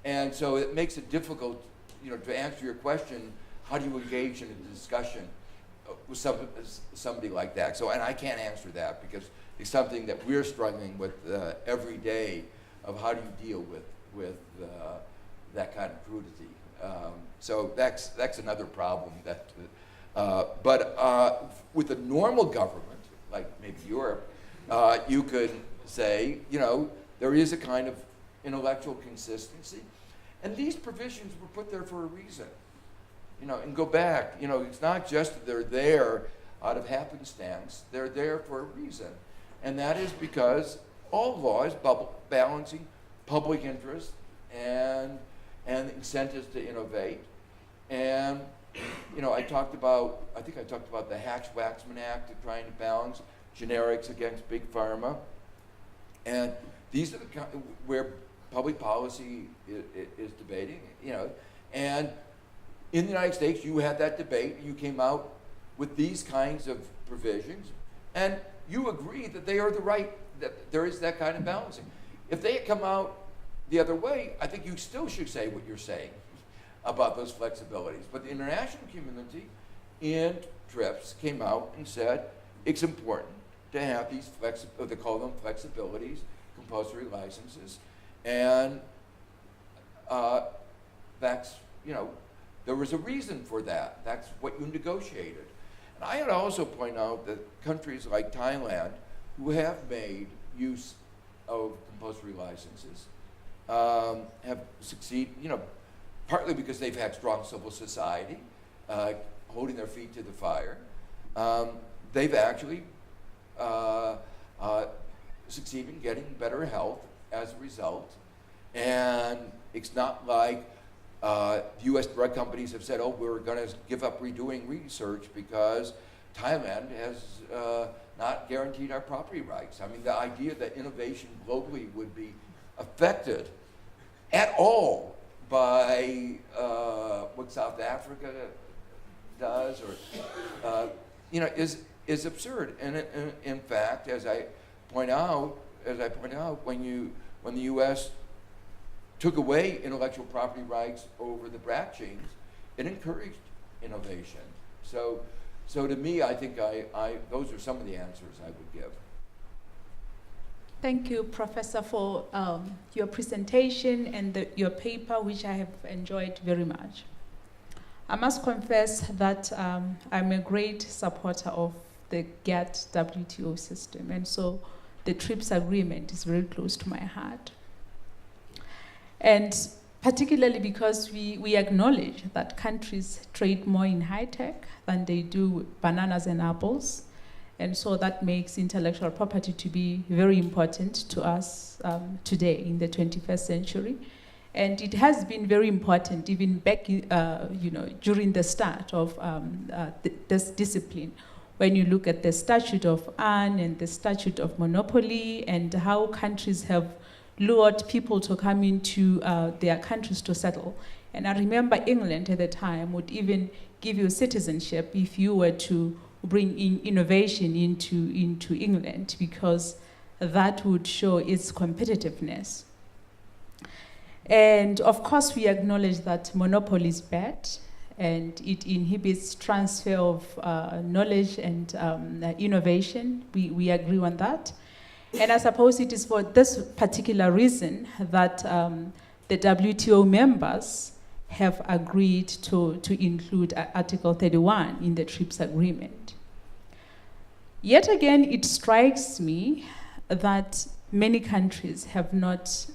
and so it makes it difficult, to answer your question. How do you engage in a discussion with somebody like that? So, and I can't answer that because it's something that we're struggling with every day. Of how do you deal with that kind of crudity? So that's another problem. But with a normal government, like maybe Europe, you could say, there is a kind of intellectual consistency, and these provisions were put there for a reason. And go back. It's not just that they're there out of happenstance. They're there for a reason, and that is because all law is balancing public interest and incentives to innovate. And I think I talked about the Hatch-Waxman Act of trying to balance generics against big pharma. And these are where public policy is debating, And in the United States, you had that debate. You came out with these kinds of provisions, and you agree that they are that there is that kind of balancing. If they had come out the other way, I think you still should say what you're saying about those flexibilities. But the international community in TRIPS came out and said it's important to have these they call them flexibilities, compulsory licenses, and that's, there was a reason for that. That's what you negotiated. And I would also point out that countries like Thailand, who have made use of compulsory licenses, have succeeded, partly because they've had strong civil society, holding their feet to the fire. They've actually succeeded in getting better health as a result. And it's not like U.S. drug companies have said, we're going to give up redoing research because Thailand has not guaranteed our property rights. I mean, the idea that innovation globally would be affected at all by what South Africa does, or is absurd. And in fact, as I point out, when the U.S. took away intellectual property rights over the brat genes, it encouraged innovation. So to me, I think those are some of the answers I would give. Thank you, Professor, for your presentation and your paper, which I have enjoyed very much. I must confess that I'm a great supporter of the GATT WTO system. And so the TRIPS agreement is very close to my heart. And particularly because we acknowledge that countries trade more in high tech than they do bananas and apples. And so that makes intellectual property to be very important to us today in the 21st century. And it has been very important even back, during the start of this discipline. When you look at the Statute of Anne and the Statute of Monopoly and how countries have lured people to come into their countries to settle. And I remember England at the time would even give you citizenship if you were to bring in innovation into England, because that would show its competitiveness. And of course, we acknowledge that monopoly is bad, and it inhibits transfer of knowledge and innovation. We agree on that. And I suppose it is for this particular reason that the WTO members have agreed to include Article 31 in the TRIPS agreement. Yet again, it strikes me that many countries have not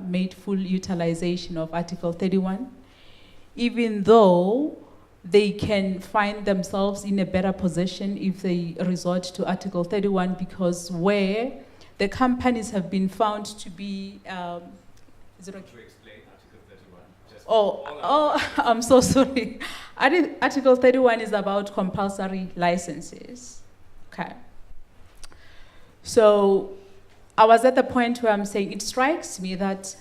made full utilization of Article 31, even though they can find themselves in a better position if they resort to Article 31, because where the companies have been found to be, is it okay? To explain Article 31. I'm so sorry. Article 31 is about compulsory licenses. Okay. So I was at the point where I'm saying it strikes me that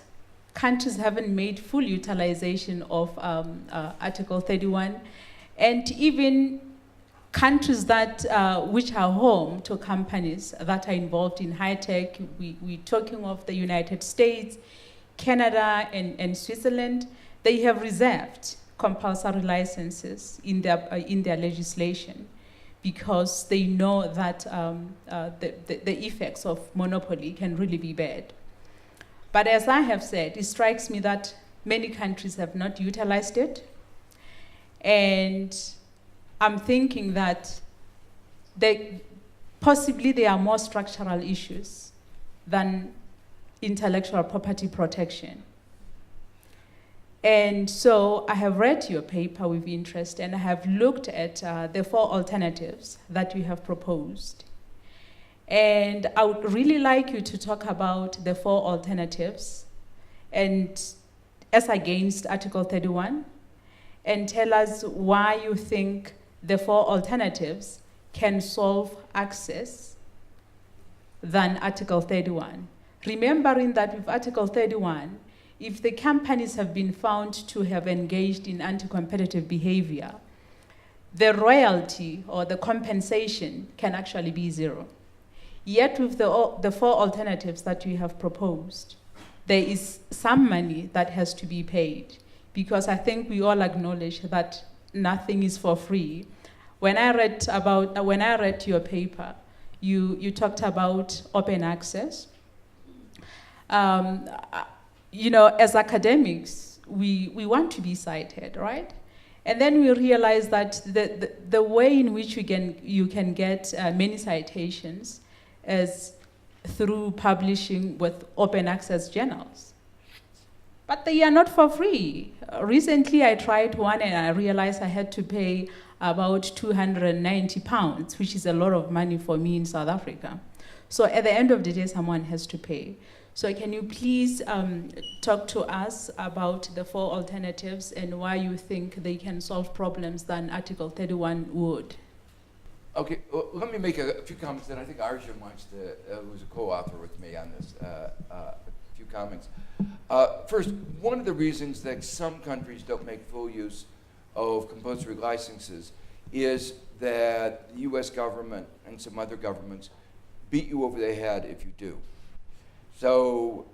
countries haven't made full utilization of Article 31, and even countries that which are home to companies that are involved in high tech. We're talking of the United States, Canada, and Switzerland. They have reserved compulsory licenses in their legislation, because they know that the effects of monopoly can really be bad. But as I have said, it strikes me that many countries have not utilized it. And I'm thinking that possibly there are more structural issues than intellectual property protection. And so I have read your paper with interest, and I have looked at the 4 alternatives that you have proposed. And I would really like you to talk about the 4 alternatives and as against Article 31, and tell us why you think the 4 alternatives can solve access than Article 31. Remembering that with Article 31, if the companies have been found to have engaged in anti-competitive behavior, the royalty or the compensation can actually be 0. Yet with the 4 alternatives that you have proposed, there is some money that has to be paid, because I think we all acknowledge that nothing is for free. When I read your paper, you talked about open access. As academics, we want to be cited, right? And then we realize that the way in which you can get many citations is through publishing with open access journals. But they are not for free. Recently, I tried one and I realized I had to pay about £290, which is a lot of money for me in South Africa. So at the end of the day, someone has to pay. So can you please talk to us about the 4 alternatives and why you think they can solve problems than Article 31 would? Okay, well, let me make a few comments that I think Arjun wants to, who's a co-author with me on this, a few comments. First, one of the reasons that some countries don't make full use of compulsory licenses is that the US government and some other governments beat you over the head if you do. So,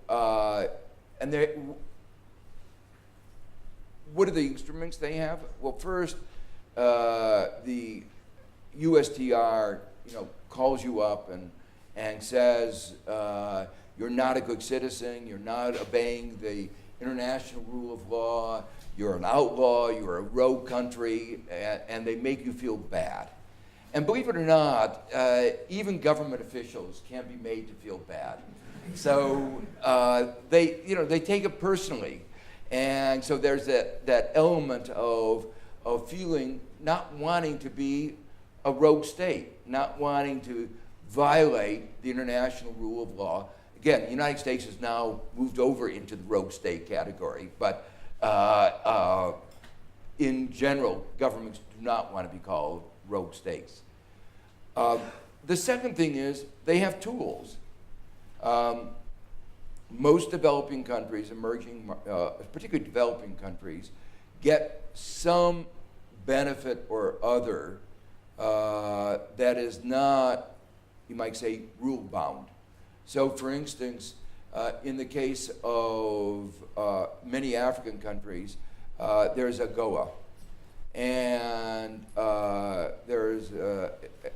what are the instruments they have? Well, first, the USTR, calls you up and says you're not a good citizen, you're not obeying the international rule of law, you're an outlaw, you're a rogue country, and they make you feel bad. And believe it or not, even government officials can be made to feel bad. So they take it personally. And so there's that element of feeling, not wanting to be a rogue state, not wanting to violate the international rule of law. Again, the United States has now moved over into the rogue state category, but in general, governments do not want to be called rogue states. The second thing is they have tools. Most developing countries, particularly developing countries, get some benefit or other that is not, you might say, rule-bound. So, for instance, in the case of many African countries, there's AGOA. And there's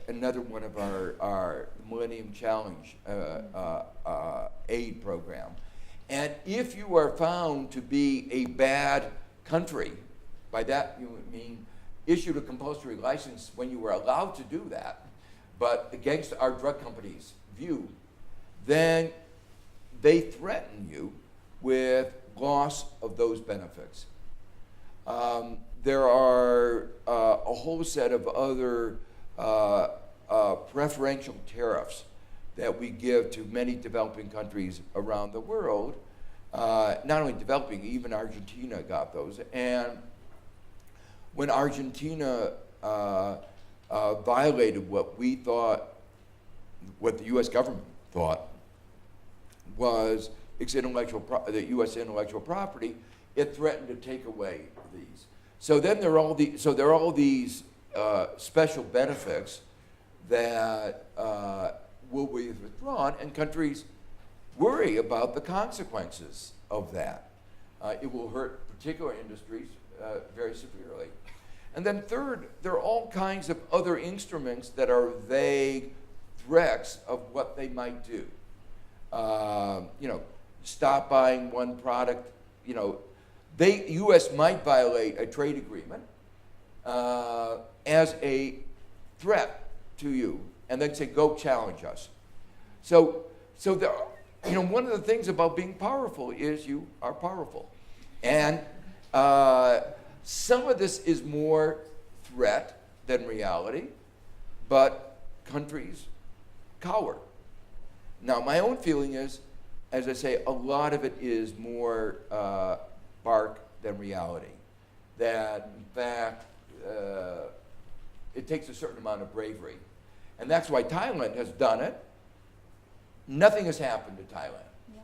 another one of our Millennium Challenge aid program. And if you are found to be a bad country, by that you mean issued a compulsory license when you were allowed to do that, but against our drug companies' view, then they threaten you with loss of those benefits. There are a whole set of other preferential tariffs that we give to many developing countries around the world. Not only developing, even Argentina got those. And when Argentina violated what we thought, what the U.S. government thought was its the U.S. intellectual property, it threatened to take away these. So then there are all these special benefits that will be withdrawn, and countries worry about the consequences of that. It will hurt particular industries very severely. And then third, there are all kinds of other instruments that are vague threats of what they might do. Stop buying one product. U.S. might violate a trade agreement as a threat to you, and then say, "Go challenge us." So there, one of the things about being powerful is you are powerful, and some of this is more threat than reality, but countries cower. Now, my own feeling is, as I say, a lot of it is more bark than reality. That, in fact, it takes a certain amount of bravery. And that's why Thailand has done it. Nothing has happened to Thailand. Yeah.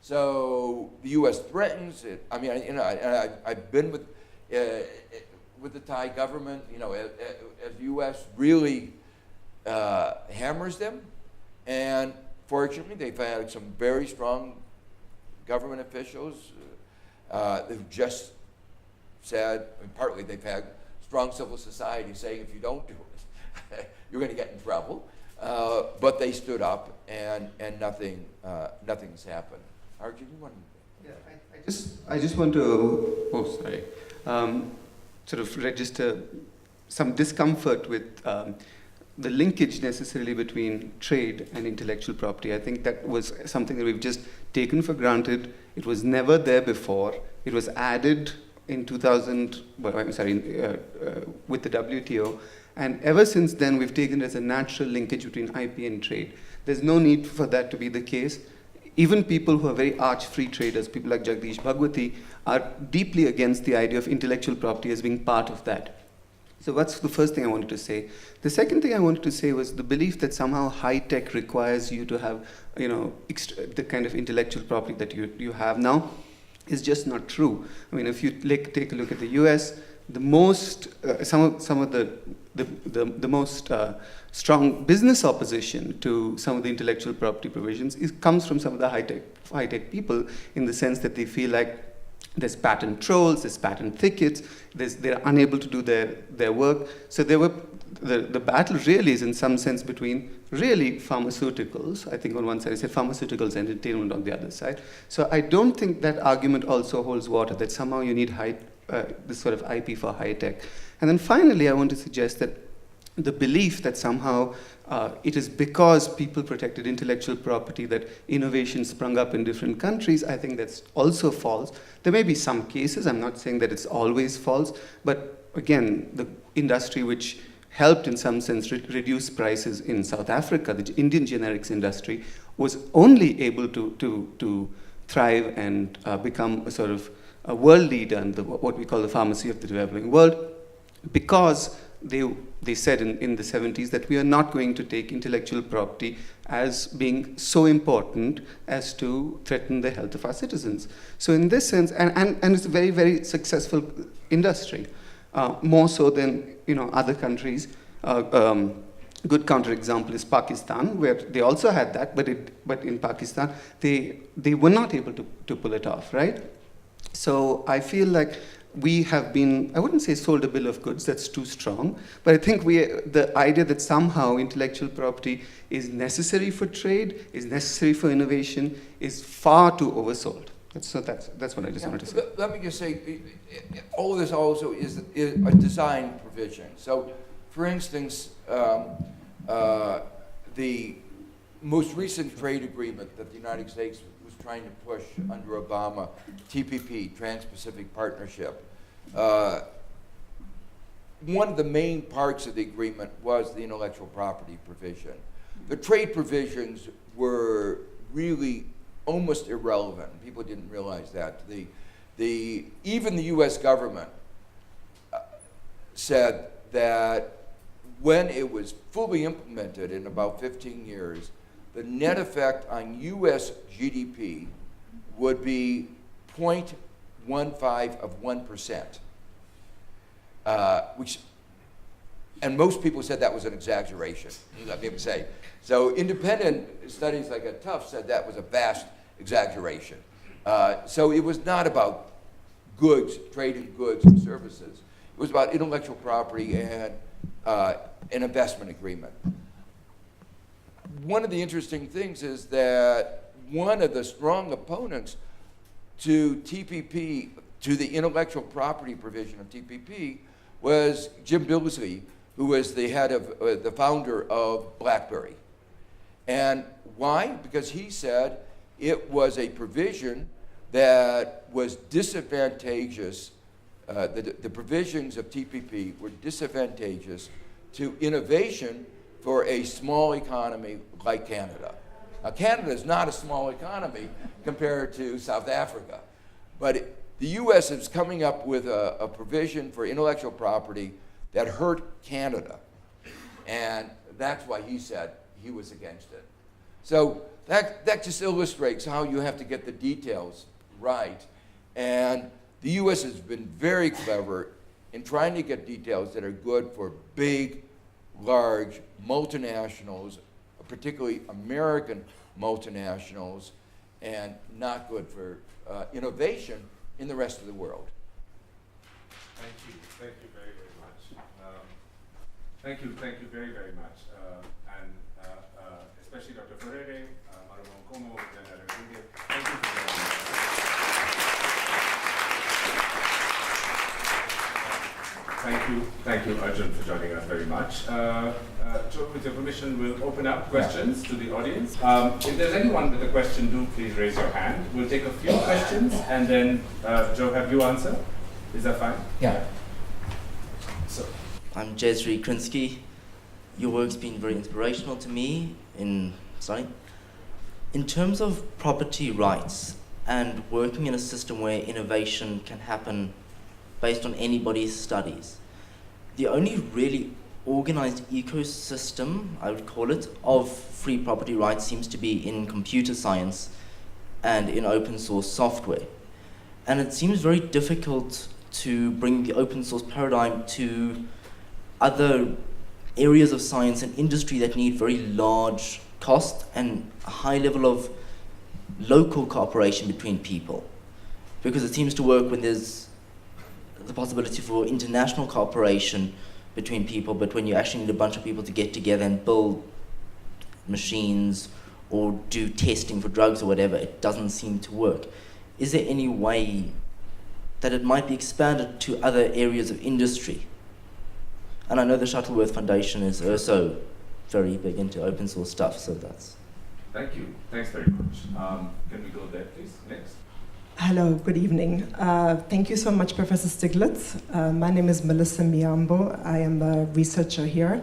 So the U.S. threatens it. I mean, I've been with the Thai government, as the U.S. really hammers them. And fortunately, they've had some very strong government officials who've just said, and partly they've had strong civil society saying, if you don't do it, you're going to get in trouble. But they stood up, and nothing's happened. Arjun, you want to? Yeah, I just want to, sort of register some discomfort with the linkage necessarily between trade and intellectual property. I think that was something that we've just taken for granted. It was never there before. It was added in 2000, with the WTO. And ever since then, we've taken it as a natural linkage between IP and trade. There's no need for that to be the case. Even people who are very arch-free traders, people like Jagdish Bhagwati, are deeply against the idea of intellectual property as being part of that. So that's the first thing I wanted to say. The second thing I wanted to say was the belief that somehow high tech requires you to have, the kind of intellectual property that you have now is just not true. I mean, if you take a look at the U.S., the most some of the most strong business opposition to some of the intellectual property provisions comes from some of the high tech people, in the sense that they feel like there's patent trolls, there's patent thickets, they're unable to do their work. So the battle really is in some sense between really pharmaceuticals. I think on one side I said pharmaceuticals and entertainment on the other side. So I don't think that argument also holds water, that somehow you need this sort of IP for high tech. And then finally, I want to suggest that the belief that somehow it is because people protected intellectual property that innovation sprung up in different countries, I think that's also false. There may be some cases, I'm not saying that it's always false, but again, the industry which helped in some sense reduce prices in South Africa, the Indian generics industry, was only able to thrive and become a sort of a world leader in what we call the pharmacy of the developing world, because they said in the 70s that we are not going to take intellectual property as being so important as to threaten the health of our citizens. So in this sense, and it's a very, very successful industry, more so than other countries. Good counterexample is Pakistan, where they also had that, but in Pakistan, they were not able to pull it off, right? So I feel like we have been, I wouldn't say sold a bill of goods, that's too strong, but I think the idea that somehow intellectual property is necessary for trade, is necessary for innovation, is far too oversold. So that's what I just wanted to say. Let me just say, all of this also is a design provision. So, for instance, the most recent trade agreement that the United States was trying to push under Obama, TPP, Trans-Pacific Partnership, one of the main parts of the agreement was the intellectual property provision. The trade provisions were really almost irrelevant. People didn't realize that. Even the U.S. government said that when it was fully implemented in about 15 years, the net effect on U.S. GDP would be 0.15 of 1%, and most people said that was an exaggeration, let me say. So independent studies like Tufts said that was a vast exaggeration. So it was not about goods, trading goods and services. It was about intellectual property and an investment agreement. One of the interesting things is that one of the strong opponents to TPP, to the intellectual property provision of TPP, was Jim Billsley, who was the head of, the founder of BlackBerry. And why? Because he said it was a provision that was disadvantageous. The provisions of TPP were disadvantageous to innovation for a small economy like Canada. Now, Canada is not a small economy compared to South Africa, but the U.S. is coming up with a provision for intellectual property that hurt Canada, and that's why he said he was against it. So that just illustrates how you have to get the details right, and the U.S. has been very clever in trying to get details that are good for big, large multinationals, particularly American multinationals, and not good for innovation in the rest of the world. Thank you very, very much. Thank you very, very much. And especially Dr. Forere, Marumo Nkomo, and Rugege. Thank you for Thank you, Arjun, for joining us very much. Joe, with your permission, we'll open up questions to the audience. If there's anyone with a question, do please raise your hand. We'll take a few questions and then, Joe, have you answer. Is that fine? Yeah. So, I'm Jezri Krinsky. Your work's been very inspirational to me in studying. In terms of property rights and working in a system where innovation can happen based on anybody's studies, the only really organized ecosystem, I would call it, of free property rights seems to be in computer science and in open source software. And it seems very difficult to bring the open source paradigm to other areas of science and industry that need very large cost and a high level of local cooperation between people. Because it seems to work when there's the possibility for international cooperation between people, but when you actually need a bunch of people to get together and build machines or do testing for drugs or whatever, it doesn't seem to work. Is there any way that it might be expanded to other areas of industry? And I know the Shuttleworth Foundation is also very big into open source stuff, so that's... Thank you. Thanks very much. Can we go there, please? Next. Hello, good evening. Thank you so much, Professor Stiglitz. My name is Melissa Miambo. I am a researcher here.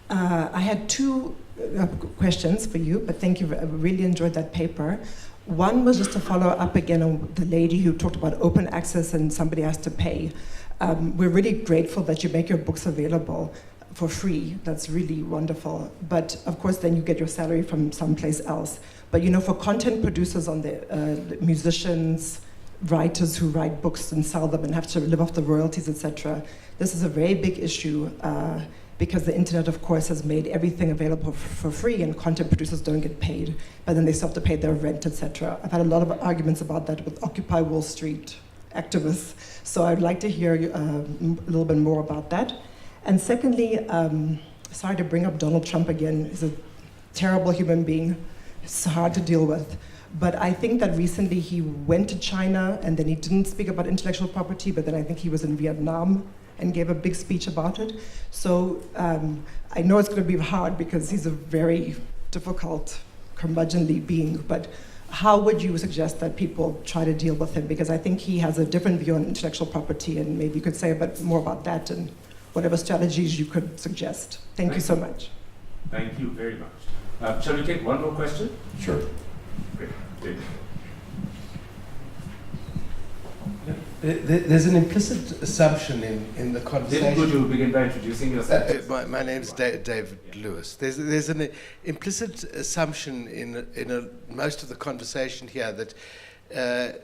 I had two questions for you, but thank you. I really enjoyed that paper. One was just to follow up again on the lady who talked about open access and somebody has to pay. We're really grateful that you make your books available for free. That's really wonderful. But of course, then you get your salary from someplace else. But you know, for content producers on the musicians, writers who write books and sell them and have to live off the royalties, etc., this is a very big issue because the internet, of course, has made everything available for free, and content producers don't get paid. But then they still have to pay their rent, etc. I've had a lot of arguments about that with Occupy Wall Street activists. So I'd like to hear a little bit more about that. And secondly, sorry to bring up Donald Trump again. He's a terrible human being. It's hard to deal with. But I think that recently he went to China and then he didn't speak about intellectual property, but then I think he was in Vietnam and gave a big speech about it. So I know it's going to be hard because he's a very difficult, curmudgeonly being, but how would you suggest that people try to deal with him? Because I think he has a different view on intellectual property, and maybe you could say a bit more about that and whatever strategies you could suggest. Thank you so much. Thank you very much. Shall we take one more question? Sure. Great. David. There's an implicit assumption in the conversation. David, could you begin by introducing yourself? My name's David Lewis. There's an implicit assumption in most of the conversation here that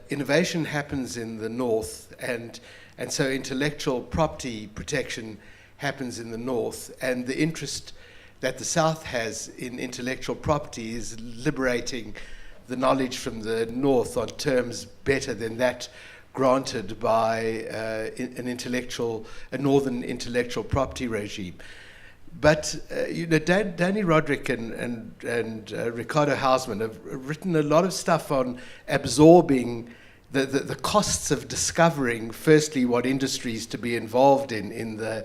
innovation happens in the north, and so intellectual property protection happens in the north, and the interest that the South has in intellectual property is liberating the knowledge from the north on terms better than that granted by a northern intellectual property regime. But Danny Roderick and Ricardo Hausman have written a lot of stuff on absorbing the costs of discovering, firstly, what industries to be involved in the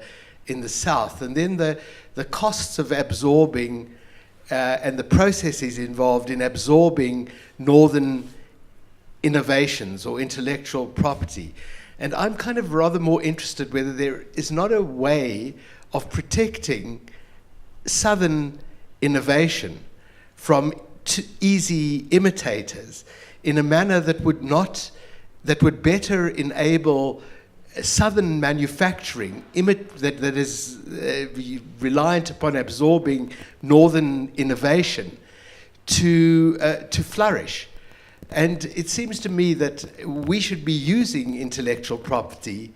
South, and then the costs of absorbing and the processes involved in absorbing northern innovations or intellectual property. And I'm kind of rather more interested whether there is not a way of protecting southern innovation from easy imitators in a manner that would better enable southern manufacturing that is reliant upon absorbing northern innovation to flourish. And it seems to me that we should be using intellectual property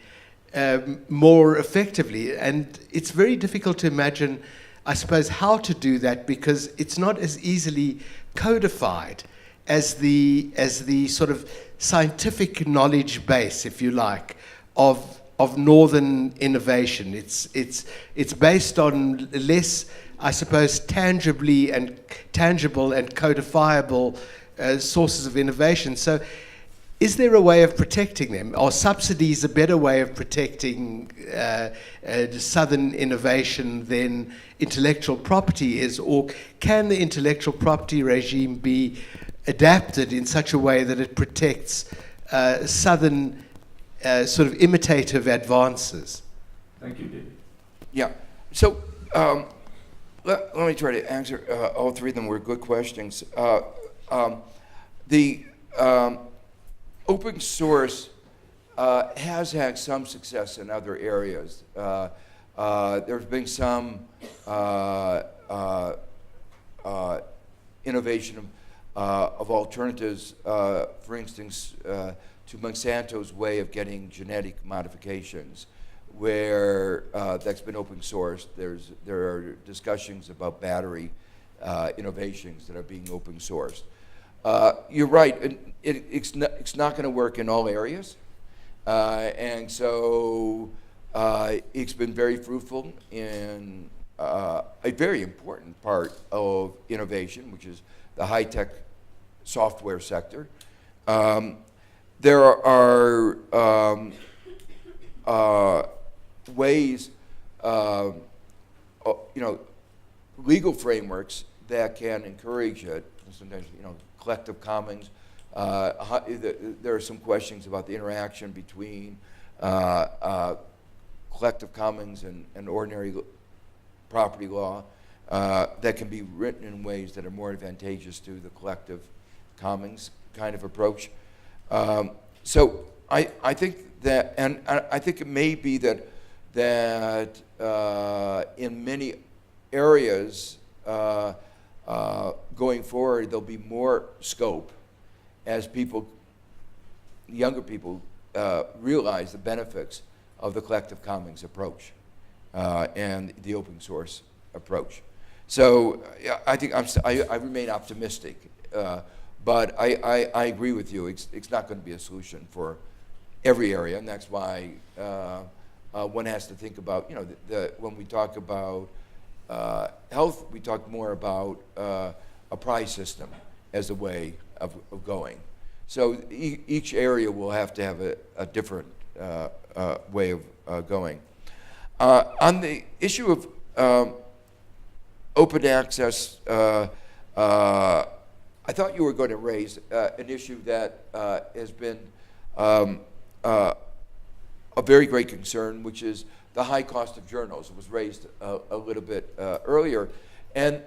more effectively. And it's very difficult to imagine, I suppose, how to do that, because it's not as easily codified as the sort of scientific knowledge base, if you like, of northern innovation. It's based on less, I suppose, tangible and codifiable sources of innovation. So is there a way of protecting them? Are subsidies a better way of protecting southern innovation than intellectual property is? Or can the intellectual property regime be adapted in such a way that it protects southern sort of imitative advances? Thank you, David. Yeah. So let me try to answer. All three of them were good questions. The open source has had some success in other areas. There's been some innovation of alternatives, for instance, to Monsanto's way of getting genetic modifications, where that's been open sourced. There are discussions about battery innovations that are being open sourced. You're right, it's not going to work in all areas, and so it's been very fruitful in a very important part of innovation, which is the high-tech software sector. There are ways legal frameworks that can encourage it. Sometimes, collective commons. There are some questions about the interaction between collective commons and ordinary property law that can be written in ways that are more advantageous to the collective commons kind of approach. So I think that, and I think it may be that in many areas going forward, there'll be more scope as younger people realize the benefits of the collective commons approach and the open source approach. So I think I remain optimistic, but I agree with you. It's not going to be a solution for every area, and that's why one has to think about, when we talk about health, we talk more about a prize system as a way of going. So each area will have to have a different way of going. On the issue of open access, I thought you were going to raise an issue that has been a very great concern, which is the high cost of journals. It was raised a little bit earlier. And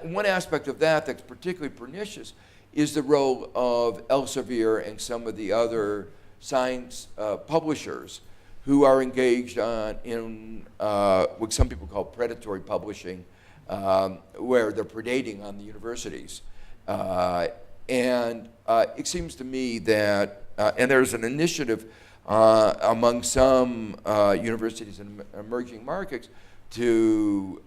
one aspect of that that's particularly pernicious is the role of Elsevier and some of the other science publishers who are engaged in what some people call predatory publishing, where they're predating on the universities. And it seems to me that, and there's an initiative among some universities in emerging markets to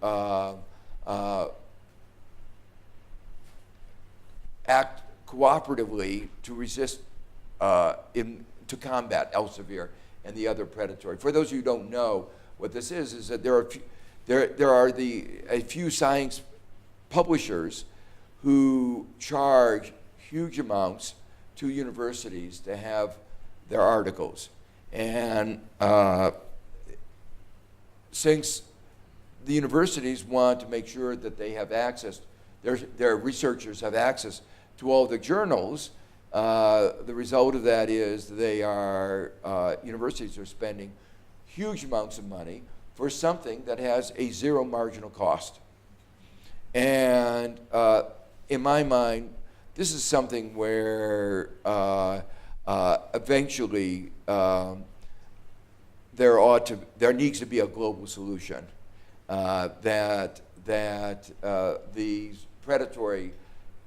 act cooperatively to resist, to combat Elsevier and the other predatory. For those of you who don't know, what this is that there are a few science publishers who charge huge amounts to universities to have their articles. And since the universities want to make sure that they have access, their researchers have access to all the journals, the result of that is universities are spending huge amounts of money for something that has a zero marginal cost. And in my mind, this is something where eventually there needs to be a global solution that these predatory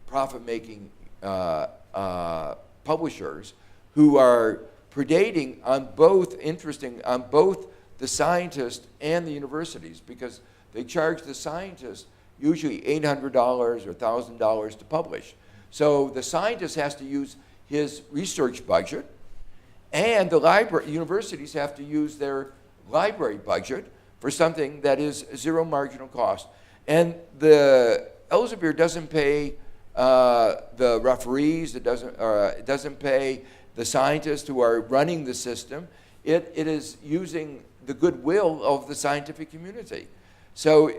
profit-making publishers who are predating on both the scientists and the universities, because they charge the scientists usually $800 or $1,000 to publish. So the scientist has to use his research budget, and the universities have to use their library budget for something that is zero marginal cost. And the Elsevier doesn't pay the referees, it doesn't pay the scientists who are running the system. It is using the goodwill of the scientific community. So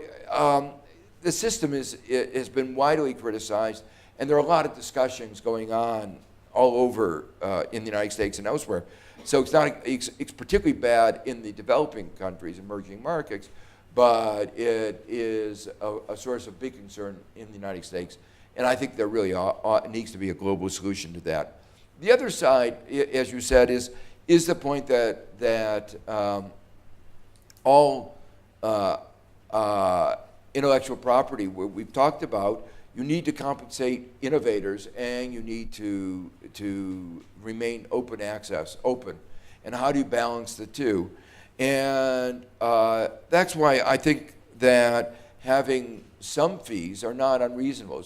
the system has been widely criticized, and there are a lot of discussions going on all over in the United States and elsewhere. So it's particularly bad in the developing countries, emerging markets, but it is a source of big concern in the United States. And I think there really needs to be a global solution to that. The other side, as you said, is the point that all intellectual property we've talked about, you need to compensate innovators, and you need to remain open access, open. And how do you balance the two? And that's why I think that having some fees are not unreasonable.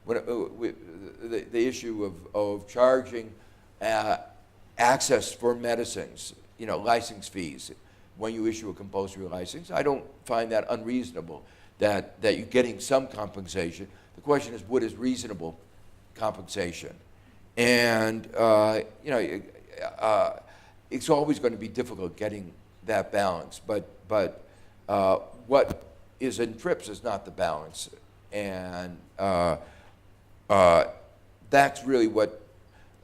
The issue of charging access for medicines, license fees, when you issue a compulsory license, I don't find that unreasonable, that you're getting some compensation. The question is, what is reasonable compensation? And it's always going to be difficult getting that balance, but But what is in TRIPS is not the balance. And that's really what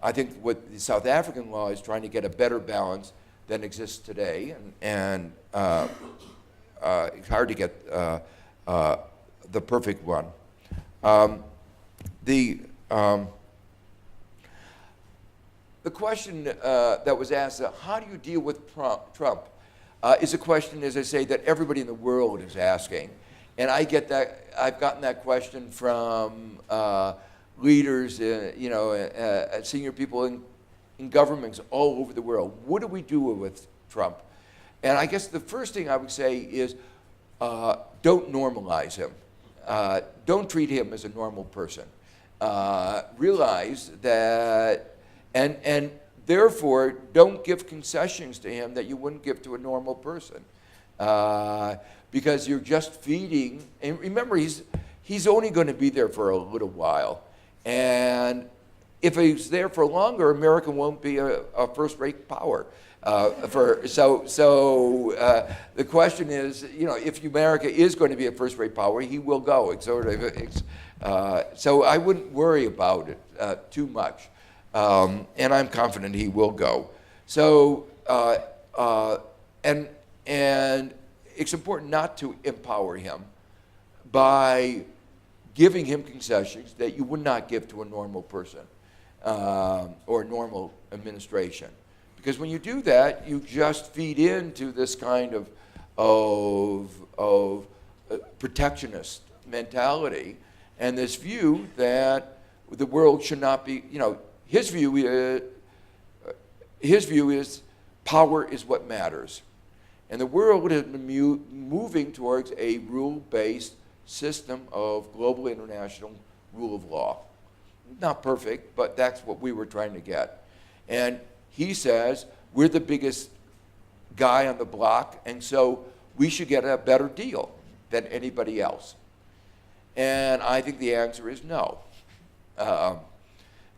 I think what the South African law is trying to get a better balance than exists today. And it's hard to get the perfect one. The question that was asked, how do you deal with Trump, is a question, as I say, that everybody in the world is asking. And I get that, I've gotten that question from leaders, senior people in governments all over the world. What do we do with Trump? And I guess the first thing I would say is don't normalize him. Don't treat him as a normal person. Realize that, and therefore don't give concessions to him that you wouldn't give to a normal person. Because you're just feeding, and remember, he's only going to be there for a little while. And if he's there for longer, America won't be a first-rate power. So the question is, if America is going to be a first-rate power, he will go. So I wouldn't worry about it too much, and I'm confident he will go. So and it's important not to empower him by giving him concessions that you would not give to a normal person or a normal administration. Because when you do that, you just feed into this kind of protectionist mentality and this view that the world should not be, his view is power is what matters. And the world has been moving towards a rule-based system of global international rule of law. Not perfect, but that's what we were trying to get. And he says, we're the biggest guy on the block, and so we should get a better deal than anybody else. And I think the answer is no.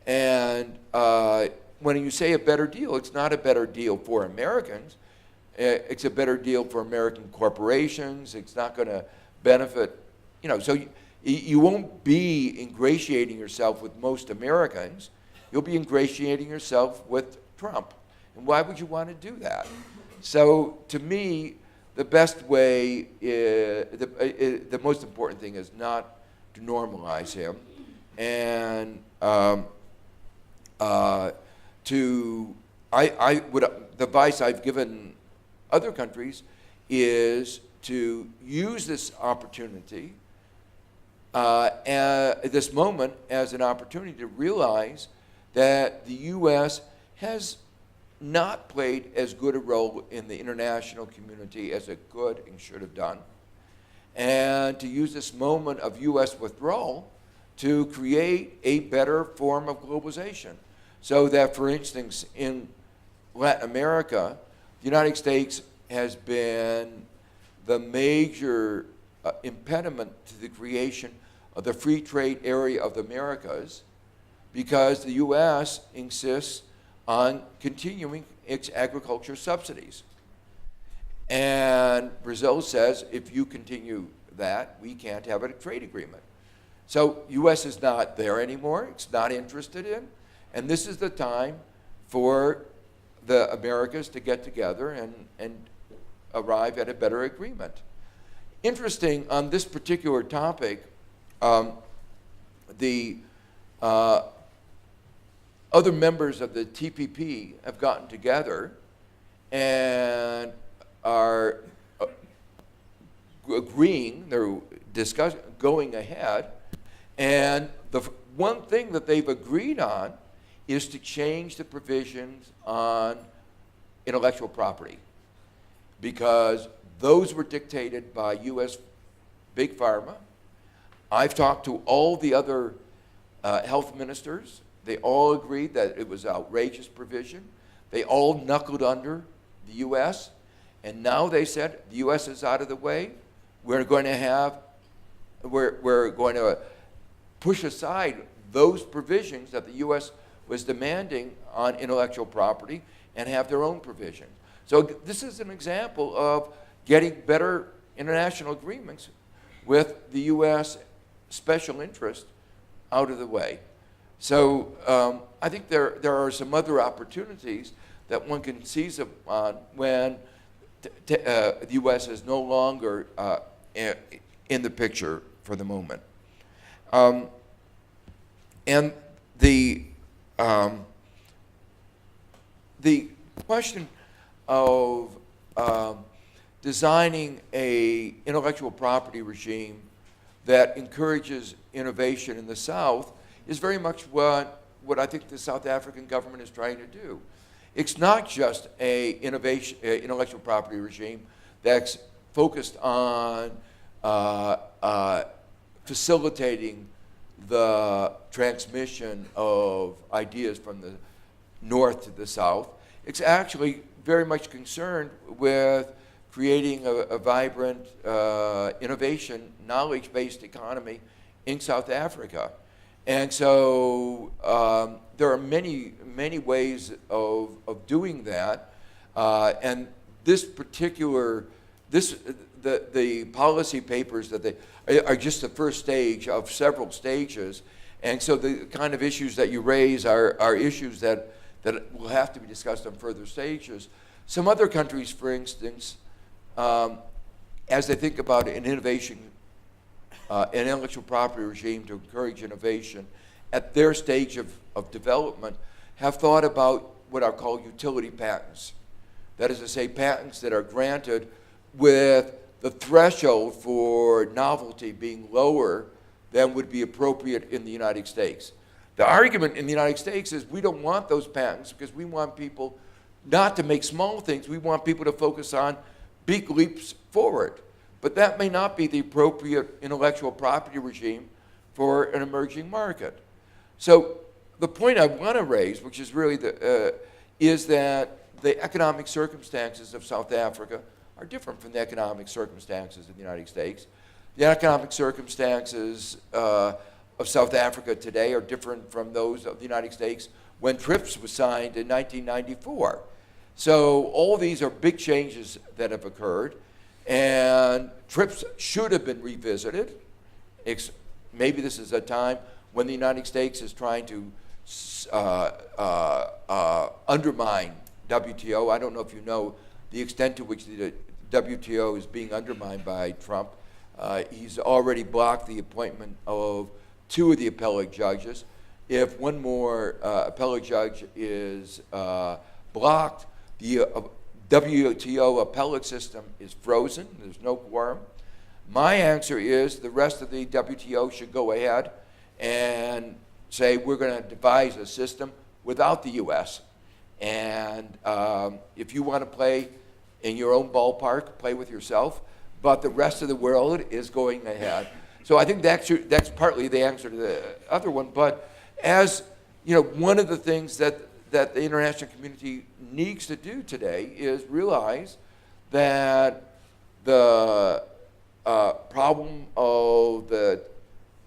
When you say a better deal, it's not a better deal for Americans. It's a better deal for American corporations. It's not going to benefit, so you won't be ingratiating yourself with most Americans. You'll be ingratiating yourself with Trump. And why would you want to do that? So to me, the best way, the most important thing is not to normalize him. And the advice I've given other countries is to use this opportunity, this moment as an opportunity to realize that the U.S. has not played as good a role in the international community as it could and should have done, and to use this moment of U.S. withdrawal to create a better form of globalization. So that, for instance, in Latin America, the United States has been the major impediment to the creation of the free trade area of the Americas, because the U.S. insists on continuing its agriculture subsidies. And Brazil says, if you continue that, we can't have a trade agreement. So U.S. is not there anymore, it's not interested in, and this is the time for the Americas to get together and arrive at a better agreement. Interesting, on this particular topic, the other members of the TPP have gotten together and are agreeing, they're discussing, going ahead, and the one thing that they've agreed on is to change the provisions on intellectual property, because those were dictated by U.S. Big Pharma. I've talked to all the other health ministers. They all agreed that it was outrageous provision. They all knuckled under the U.S., and now they said the U.S. is out of the way. We're going to push aside those provisions that the U.S. was demanding on intellectual property and have their own provisions. So this is an example of getting better international agreements with the U.S. special interest out of the way. So I think there are some other opportunities that one can seize upon when the U.S. is no longer in the picture for the moment. And the question of designing a intellectual property regime that encourages innovation in the South is very much what I think the South African government is trying to do. It's not just a intellectual property regime that's focused on facilitating the transmission of ideas from the North to the South. It's actually very much concerned with creating a vibrant, innovation, knowledge-based economy in South Africa. And so there are many, many ways of doing that. And this particular, the policy papers that they are just the first stage of several stages. And so the kind of issues that you raise are issues that will have to be discussed on further stages. Some other countries, for instance, as they think about an intellectual property regime to encourage innovation at their stage of development, have thought about what are called utility patents. That is to say, patents that are granted with the threshold for novelty being lower than would be appropriate in the United States. The argument in the United States is we don't want those patents because we want people not to make small things. We want people to focus on big leaps forward. But that may not be the appropriate intellectual property regime for an emerging market. So the point I want to raise, which is really is that the economic circumstances of South Africa are different from the economic circumstances of the United States. The economic circumstances of South Africa today are different from those of the United States when TRIPS was signed in 1994. So all these are big changes that have occurred, and TRIPS should have been revisited. Maybe this is a time when the United States is trying to undermine WTO. I don't know if you know the extent to which the WTO is being undermined by Trump. He's already blocked the appointment of 2 of the appellate judges. If one more appellate judge is blocked, the WTO appellate system is frozen. There's no quorum. My answer is the rest of the WTO should go ahead and say we're going to devise a system without the U.S. And if you want to play in your own ballpark, play with yourself. But the rest of the world is going ahead. So I think that's partly the answer to the other one. But as you know, one of the things that the international community needs to do today is realize that the problem of the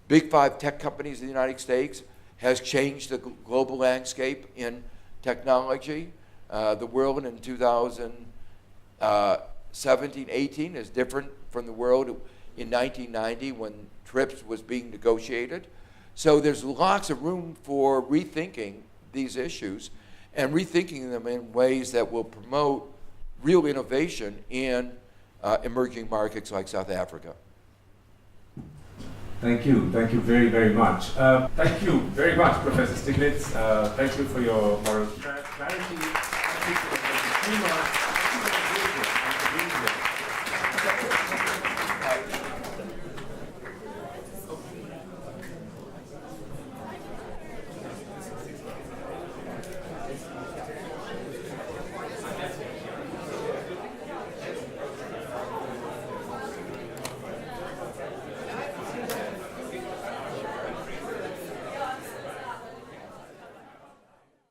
big 5 tech companies in the United States has changed the global landscape in technology. The world in 2017-18 is different from the world in 1990 when TRIPS was being negotiated. So there's lots of room for rethinking these issues and rethinking them in ways that will promote real innovation in emerging markets like South Africa. Thank you very, very much. Thank you very much, Professor Stiglitz. Thank you for your moral clarity. Thank you for the humor.